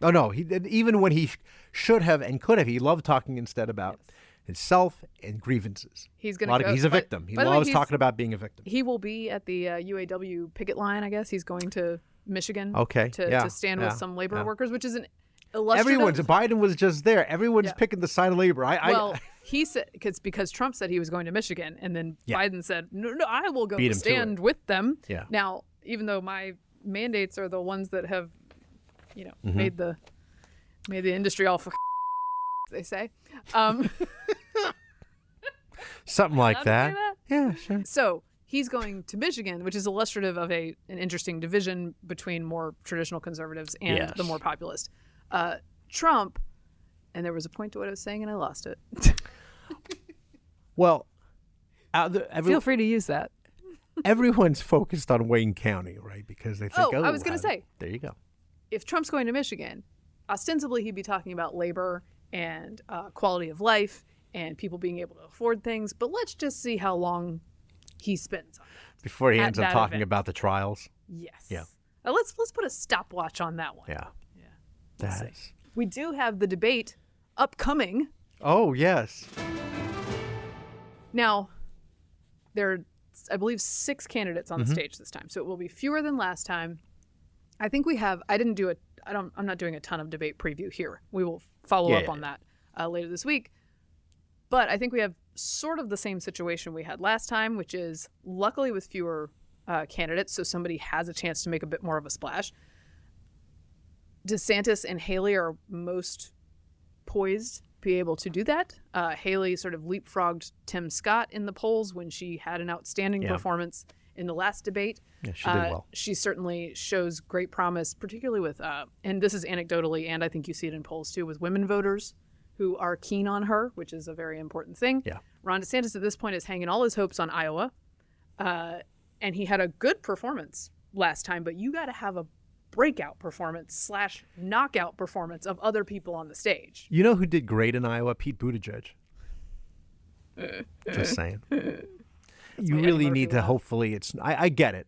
Oh no, even when he should have and could have, he loved talking instead about himself and grievances. He's going to go. He's a victim. He by the way, loves talking about being a victim. He will be at the UAW picket line, I guess. He's going to Michigan Okay, to stand with some labor workers, which is an Illustrative. Biden was just there. Everyone's picking the side of labor. He said because Trump said he was going to Michigan, and then Biden said, no, I will go Beat him to stand it. with them. Yeah. Now, even though my mandates are the ones that have, made the industry all for they say. Something like Allowed to that. say that? Yeah, sure. So he's going to Michigan, which is illustrative of an interesting division between more traditional conservatives and the more populist. Trump, and there was a point to what I was saying, and I lost it. Well, Feel free to use that. everyone's focused on Wayne County, right? Because they think, I was going to say, there you go. if Trump's going to Michigan, ostensibly he'd be talking about labor and quality of life and people being able to afford things. But let's just see how long he spends on that. Before he At ends up that talking event. about the trials. Yes. Yeah. Let's put a stopwatch on that one. Yeah. Yeah. That's. We do have the debate upcoming. Oh, yes. Now, there are, I believe, 6 candidates on the stage this time, so it will be fewer than last time. I think we have. I'm not doing a ton of debate preview here. We will follow up on that later this week. But I think we have sort of the same situation we had last time, which is luckily with fewer candidates, so somebody has a chance to make a bit more of a splash. DeSantis and Haley are most poised to be able to do that. Haley sort of leapfrogged Tim Scott in the polls when she had an outstanding performance in the last debate. Yeah, she did well. She certainly shows great promise, particularly with, and this is anecdotally, and I think you see it in polls too, with women voters who are keen on her, which is a very important thing. Yeah. Ron DeSantis at this point is hanging all his hopes on Iowa, and he had a good performance last time, but you got to have a breakout performance / knockout performance of other people on the stage. You know who did great in Iowa? Pete Buttigieg. Just saying. You my really Eddie need Murphy to. laugh. Hopefully, it's. I get it.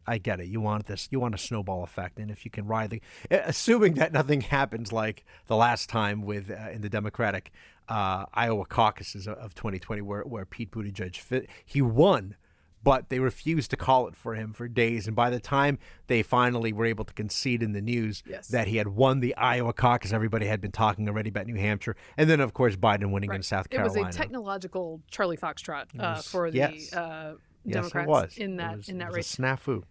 You want this. You want a snowball effect, and if you can ride assuming that nothing happens like the last time with in the Democratic Iowa caucuses of 2020, where Pete Buttigieg he won, but they refused to call it for him for days, and by the time they finally were able to concede in the news that he had won the Iowa caucus, everybody had been talking already about New Hampshire, and then of course Biden winning in South Carolina. It was a technological Charlie Foxtrot for the Democrats in that race. It was a snafu.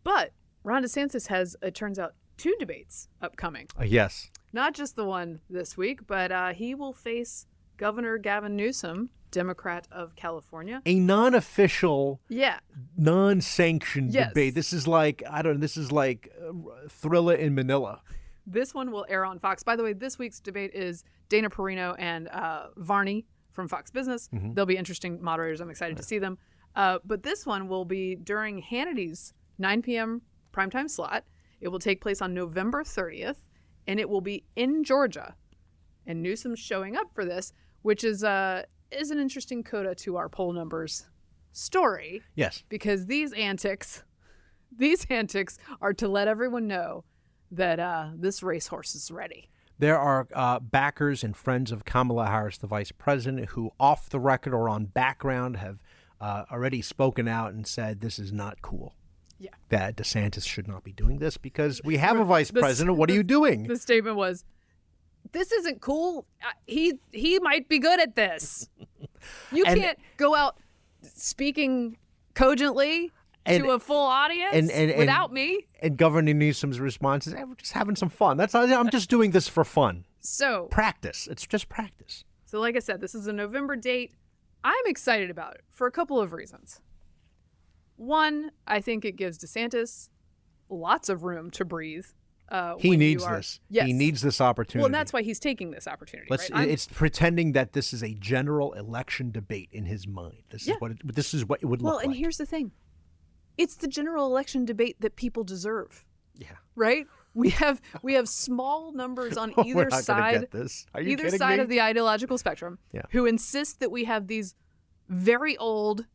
But Ron DeSantis has, it turns out, 2 debates upcoming. Yes. Not just the one this week, but he will face Governor Gavin Newsom, Democrat of California. A non-official, Yeah. non-sanctioned Yes. debate. This is like Thrilla in Manila. This one will air on Fox. By the way, this week's debate is Dana Perino and Varney from Fox Business. They'll be interesting moderators. I'm excited to see them. But this one will be during Hannity's 9 p.m. primetime slot. It will take place on November 30th, and it will be in Georgia. And Newsom's showing up for this, which is an interesting coda to our poll numbers story. Yes. Because these antics are to let everyone know that this racehorse is ready. There are backers and friends of Kamala Harris, the vice president, who off the record or on background have already spoken out and said this is not cool. Yeah. That DeSantis should not be doing this because we have a vice president. What are you doing? The statement was, this isn't cool. He might be good at this. You can't go out speaking cogently to a full audience without me. And Governor Newsom's response is, we're just having some fun. I'm just doing this for fun. So practice. It's just practice. So like I said, this is a November date. I'm excited about it for a couple of reasons. One, I think it gives DeSantis lots of room to breathe. He needs this. Yes. He needs this opportunity. Well, and that's why he's taking this opportunity. It's pretending that this is a general election debate in his mind. This is what it would look like. Well, and here's the thing. It's the general election debate that people deserve. Yeah. Right? We have small numbers on either We're not side. gonna get this. Are you either kidding side me? of the ideological spectrum who insist that we have these very old,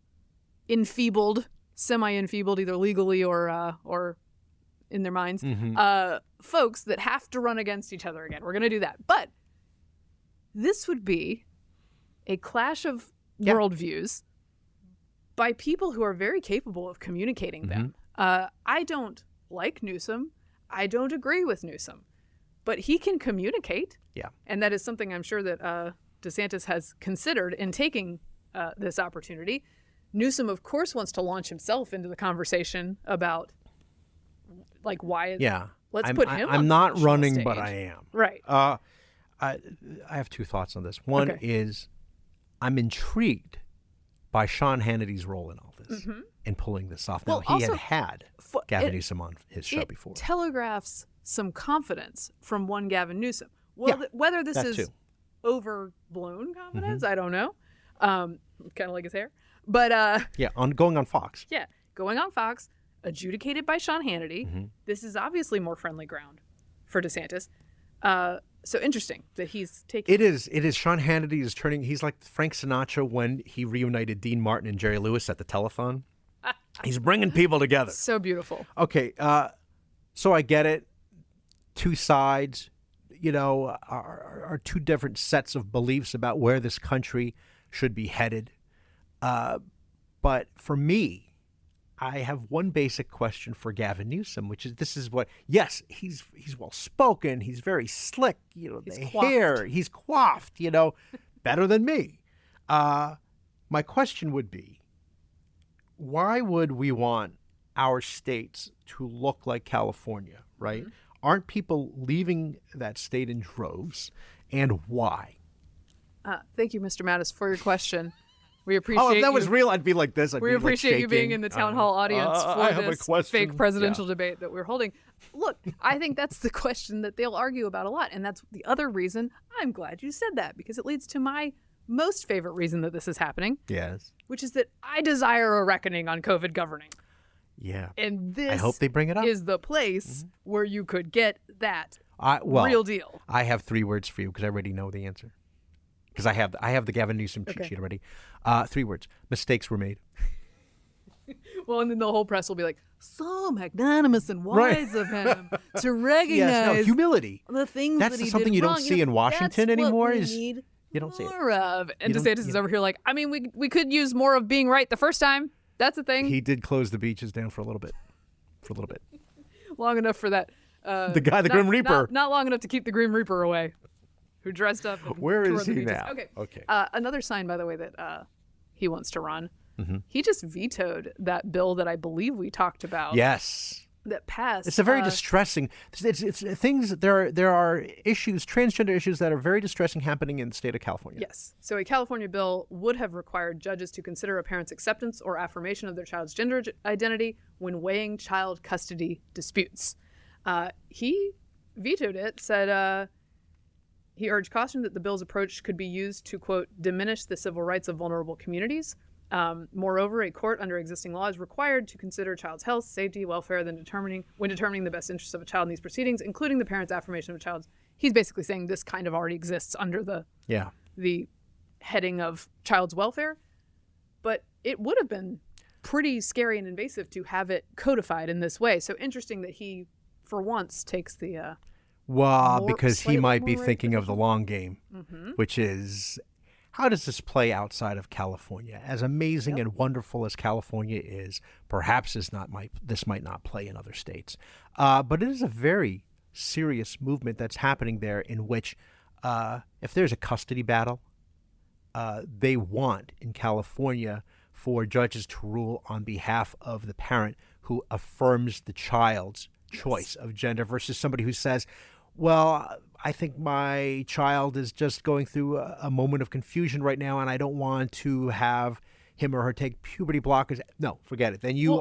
enfeebled, semi-enfeebled, either legally or in their minds, folks that have to run against each other again. We're going to do that. But this would be a clash of worldviews by people who are very capable of communicating them. I don't like Newsom. I don't agree with Newsom. But he can communicate. Yeah. And that is something I'm sure that DeSantis has considered in taking this opportunity. Newsom, of course, wants to launch himself into the conversation about like why. Yeah. Let's put him. I'm on not the running, stage. but I am. Right. I have two thoughts on this. One is I'm intrigued by Sean Hannity's role in all this and pulling this off. Now, Well, he also, had Gavin Newsom on his show before. It telegraphs some confidence from one Gavin Newsom. Well, whether this is overblown confidence, I don't know. Kind of like his hair. But going on Fox. Yeah, going on Fox, adjudicated by Sean Hannity. This is obviously more friendly ground for DeSantis. So interesting that he's taking. It is. Sean Hannity is turning. He's like Frank Sinatra when he reunited Dean Martin and Jerry Lewis at the telethon. He's bringing people together. So beautiful. Okay, so I get it. Two sides, are two different sets of beliefs about where this country should be headed. But for me, I have one basic question for Gavin Newsom, which is yes, he's well spoken, he's very slick, the hair, he's coiffed, better than me. My question would be, why would we want our states to look like California, right? Aren't people leaving that state in droves, and why? Thank you, Mr. Matus, for your question. We appreciate. Oh, if that was real, I'd be like this. We appreciate you being in the town hall audience for this fake presidential debate that we're holding. Look, I think that's the question that they'll argue about a lot, and that's the other reason I'm glad you said that, because it leads to my most favorite reason that this is happening. Yes. Which is that I desire a reckoning on COVID governing. Yeah. And this I hope they bring it up. Is the place where you could get that real deal. I have 3 words for you because I already know the answer. Because I have the Gavin Newsom cheat sheet already. 3 words. Mistakes were made. Well, and then the whole press will be like, so magnanimous and wise of him to recognize humility. the things That's that he something did you don't wrong. see in Washington that's anymore. What we is need you don't see it. more of. And DeSantis is over here like, I mean, we could use more of being right the first time. That's a thing. He did close the beaches down for a little bit. Long enough for that. The Grim Reaper. Not long enough to keep the Grim Reaper away, who dressed up. And Where is the he beaches. now? Okay. Another sign, by the way, that he wants to run. He just vetoed that bill that I believe we talked about. Yes. That passed. It's a very distressing. It's things. There are issues, transgender issues that are very distressing happening in the state of California. Yes. So a California bill would have required judges to consider a parent's acceptance or affirmation of their child's gender identity when weighing child custody disputes. He vetoed it. Said he urged caution that the bill's approach could be used to, quote, diminish the civil rights of vulnerable communities. Moreover, a court under existing law is required to consider child's health, safety, welfare when determining the best interests of a child in these proceedings, including the parent's affirmation of a child's. He's basically saying this kind of already exists under the heading of child's welfare, but it would have been pretty scary and invasive to have it codified in this way. So interesting that he, for once, takes the because he might be thinking of the long game, which is, how does this play outside of California? As amazing and wonderful as California is, perhaps this might not play in other states. But it is a very serious movement that's happening there, in which if there's a custody battle, they want in California for judges to rule on behalf of the parent who affirms the child's choice of gender versus somebody who says, well, I think my child is just going through a moment of confusion right now, and I don't want to have him or her take puberty blockers. No, forget it. Then you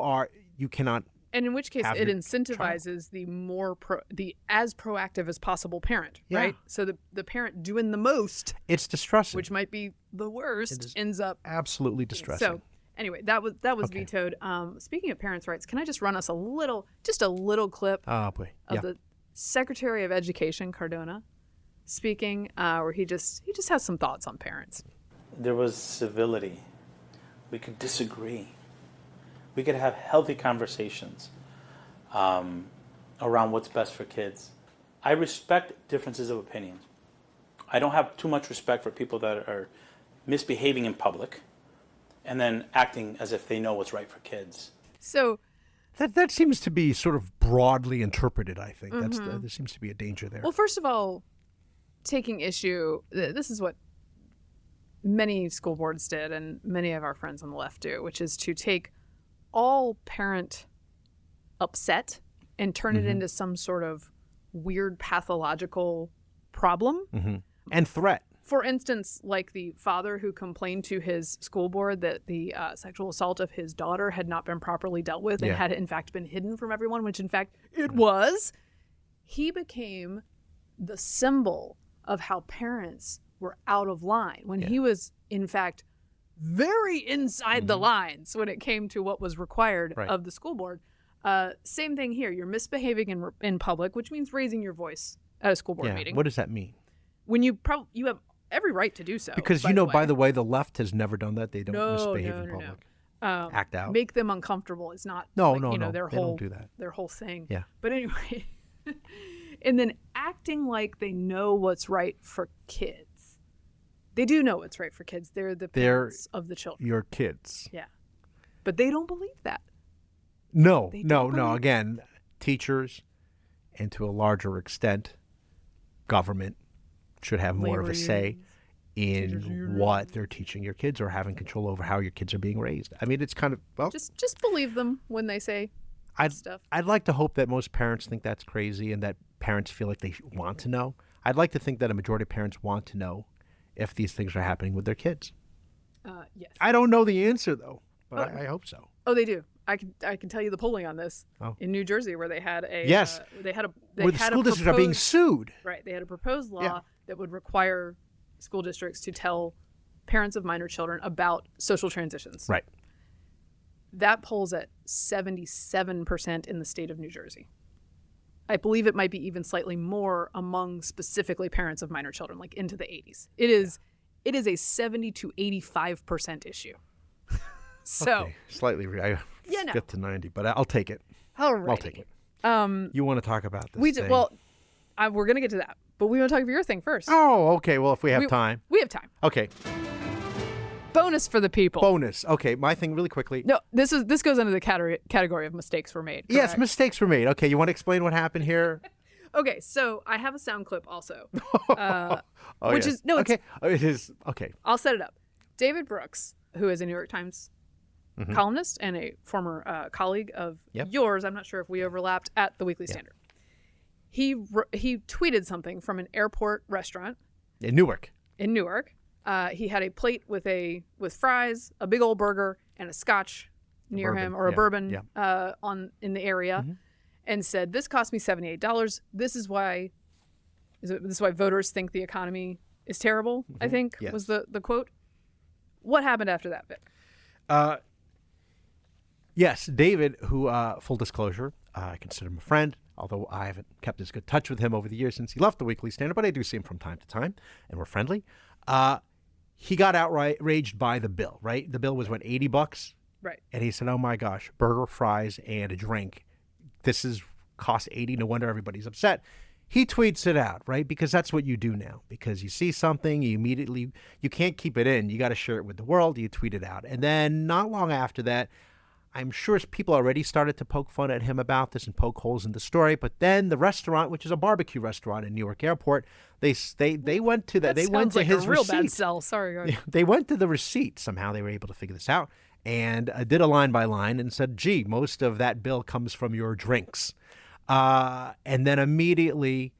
cannot. And in which case, have it your incentivizes the as proactive as possible parent, Yeah. right? So the parent doing the most, It's distressing. which might be the worst, is ends up. absolutely distressing. So anyway, that was Okay. vetoed. Speaking of parents' rights, can I just run us a little clip Oh boy. of Yeah. the Secretary of Education Cardona speaking, where he just has some thoughts on parents. There was civility. We could disagree. We could have healthy conversations around what's best for kids. I respect differences of opinion. I don't have too much respect for people that are misbehaving in public and then acting as if they know what's right for kids. So That seems to be sort of broadly interpreted, I think. There seems to be a danger there. Well, first of all, taking issue, this is what many school boards did and many of our friends on the left do, which is to take all parent upset and turn it into some sort of weird pathological problem. And threat. For instance, like the father who complained to his school board that the sexual assault of his daughter had not been properly dealt with and Yeah. had in fact been hidden from everyone, which in fact it was. He became the symbol of how parents were out of line when he was in fact very inside the lines when it came to what was required Right. of the school board. Same thing here. You're misbehaving in public, which means raising your voice at a school board Yeah. meeting. What does that mean? When you have every right to do so. Because by the way, the left has never done that. They don't misbehave in no. public. Act out. Make them uncomfortable is not No, their they whole don't do that. their whole thing. Yeah. But anyway, and then acting like they know what's right for kids. They do know what's right for kids. They're the parents of the children. Your kids. Yeah. But they don't believe that. No, They no, don't no. believe- Again, teachers, and to a larger extent, government should have more of a Labor say unions, teachers' in unions. what they're teaching your kids or having control over how your kids are being raised. I mean, it's kind of, well, Just believe them when they say stuff. I'd like to hope that most parents think that's crazy and that parents feel like they want to know. I'd like to think that a majority of parents want to know if these things are happening with their kids. Yes. I don't know the answer, though, but I hope so. Oh, they do. I can tell you the polling on this Oh. in New Jersey, where they had a Yes. they had Where the school districts are being proposed- sued. Right. They had a proposed law Yeah. that would require school districts to tell parents of minor children about social transitions. Right. That polls at 77% in the state of New Jersey. I believe it might be even slightly more among specifically parents of minor children, like into the 80s. It is a 70 to 85% issue. So, Okay. Slightly, I Yeah, no. get to 90, but I'll take it. alrighty. I'll take it. You want to talk about this We thing? did, well, we're going to get to that, but we want to talk about your thing first. Oh, okay. Well, if we have time. We have time. Okay. Bonus for the people. Bonus. Okay. My thing really quickly. No, this goes under the category of mistakes were made. Yes, correct? mistakes were made. Okay. You want to explain what happened here? Okay, so I have a sound clip also, Oh, which yes. is no. Okay. It is. Okay. I'll set it up. David Brooks, who is a New York Times columnist and a former colleague of Yep. yours, I'm not sure if we overlapped at the Weekly Standard. He tweeted something from an airport restaurant In Newark. in Newark. He had a plate with fries, a big old burger, and a scotch near bourbon, him, or a yeah, bourbon yeah. in the area, and said, "This cost me $78. This is why voters think the economy is terrible." I think Yes. was the quote. What happened after that, Vic? Yes, David, who, full disclosure, I consider him a friend, although I haven't kept as good touch with him over the years since he left the Weekly Standard, but I do see him from time to time, and we're friendly. He got outraged by the bill, right? The bill was, what, $80? Right. And he said, oh my gosh, burger, fries, and a drink. This is cost $80. No wonder everybody's upset. He tweets it out, right? Because that's what you do now. Because you see something, you can't keep it in. You got to share it with the world. You tweet it out. And then not long after that, I'm sure people already started to poke fun at him about this and poke holes in the story. But then the restaurant, which is a barbecue restaurant in Newark Airport, they went to that. They went sounds to like his a real bad receipt. sell. Sorry, guys. They went to the receipt. Somehow they were able to figure this out. and did a line by line and said, gee, most of that bill comes from your drinks. And then immediately,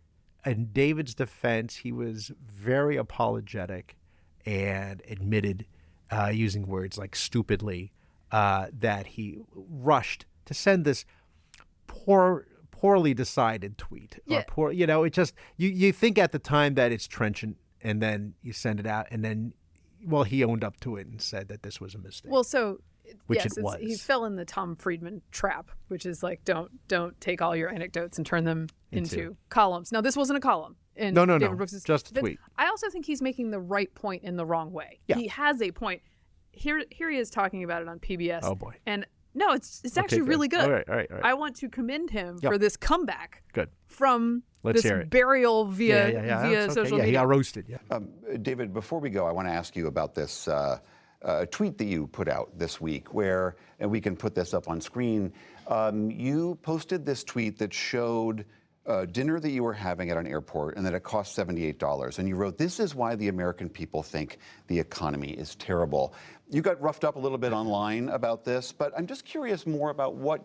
in David's defense, he was very apologetic and admitted, using words like stupidly, that he rushed to send this poorly decided tweet. Yeah. Or it just, you think at the time that it's trenchant, and then you send it out, and then, well, he owned up to it and said that this was a mistake. Well, so Which yes, it was. he fell in the Tom Friedman trap, which is like don't take all your anecdotes and turn them into columns. Now, this wasn't a column. No, David Brooks's just a defense. tweet. I also think he's making the right point in the wrong way. Yeah. He has a point. Here he is talking about it on PBS. Oh, boy. And no, it's actually really good. All right. I want to commend him for this comeback. Good. From Let's this hear it. burial via That's social okay. media. He got roasted. Yeah. David, before we go, I want to ask you about this tweet that you put out this week where, and we can put this up on screen, you posted this tweet that showed dinner that you were having at an airport and that it cost $78. And you wrote, "This is why the American people think the economy is terrible." You got roughed up a little bit online about this, but I'm just curious more about what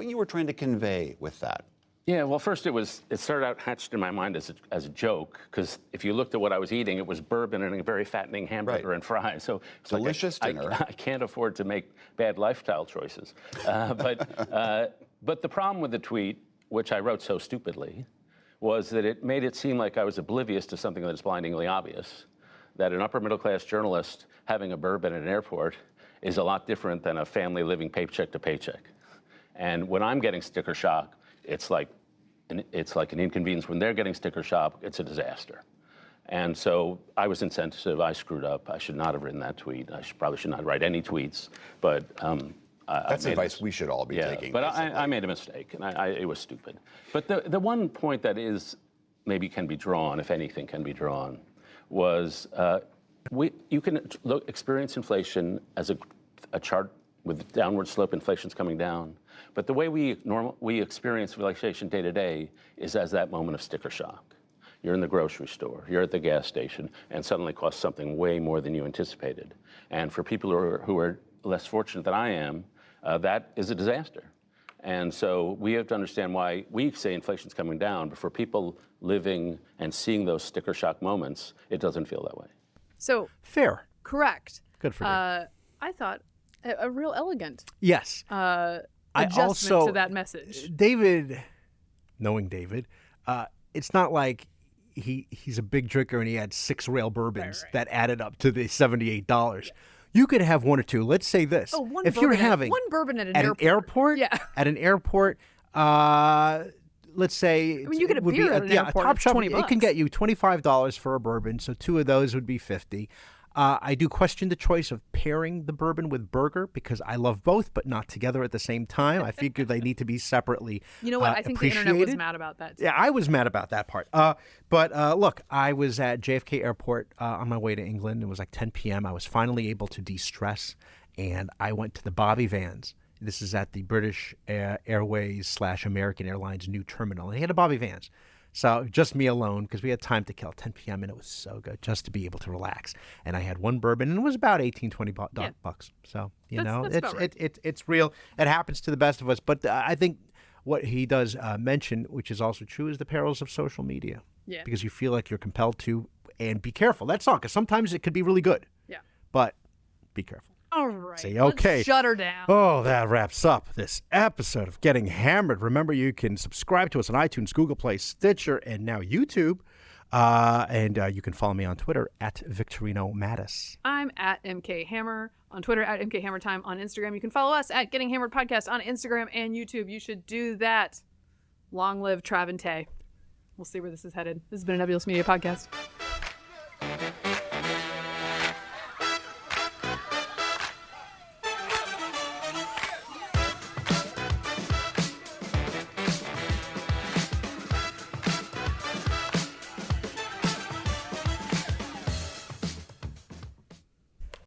you were trying to convey with that. Yeah, well, first it started out hatched in my mind as a joke, because if you looked at what I was eating, it was bourbon and a very fattening hamburger and fries. So it's delicious dinner. I can't afford to make bad lifestyle choices. But the problem with the tweet, which I wrote so stupidly, was that it made it seem like I was oblivious to something that is blindingly obvious, that an upper middle class journalist having a bourbon at an airport is a lot different than a family living paycheck to paycheck. And when I'm getting sticker shock, it's like an inconvenience. When they're getting sticker shock, it's a disaster. And so I was insensitive. I screwed up. I should not have written that tweet. I probably should not write any tweets. But that's advice we should all be taking. But I made a mistake, and it was stupid. But the one point that is maybe can be drawn, if anything can be drawn, was you can experience inflation as a chart with downward slope. Inflation's coming down. But the way we experience inflation day to day is as that moment of sticker shock. You're in the grocery store, you're at the gas station, and suddenly costs something way more than you anticipated. And for people who are less fortunate than I am, that is a disaster. And so we have to understand why we say inflation's coming down, but for people living and seeing those sticker shock moments, it doesn't feel that way. So fair. Correct. Good for you. I thought a real elegant. Yes. Adjustment to that message. David, knowing David, it's not like he's a big drinker and he had 6 rail bourbons that added up to the $78. Yeah. You could have one or two. Let's say this. Oh, one if bourbon you're having one bourbon at an airport. Yeah. At an airport, let's say. I mean, you get a beer at an airport. Top Shop, $20. it can get you $25 for a bourbon. So 2 of those would be $50. I do question the choice of pairing the bourbon with burger because I love both, but not together at the same time. I figure they need to be separately You know what? I think the internet was mad about that too. Yeah, I was mad about that part. But look, I was at JFK Airport on my way to England. It was like 10 p.m. I was finally able to de-stress, and I went to the Bobby Vans. This is at the British Airways / American Airlines new terminal. And he had a Bobby Vans. So just me alone, because we had time to kill, 10 p.m., and it was so good just to be able to relax. And I had one bourbon, and it was about $18, $20 bucks. So, it's real. It happens to the best of us. But I think what he does mention, which is also true, is the perils of social media. Yeah. Because you feel like you're compelled to, and be careful. That's all, because sometimes it could be really good. Yeah. But be careful. All right. Say, okay. Let's shut her down. Oh, that wraps up this episode of Getting Hammered. Remember, you can subscribe to us on iTunes, Google Play, Stitcher, and now YouTube. And you can follow me on Twitter at Victorino Matus. I'm at MK Hammer on Twitter, at MK Hammer Time on Instagram. You can follow us at Getting Hammered Podcast on Instagram and YouTube. You should do that. Long live Trav and Tay. We'll see where this is headed. This has been a Nebulous Media Podcast.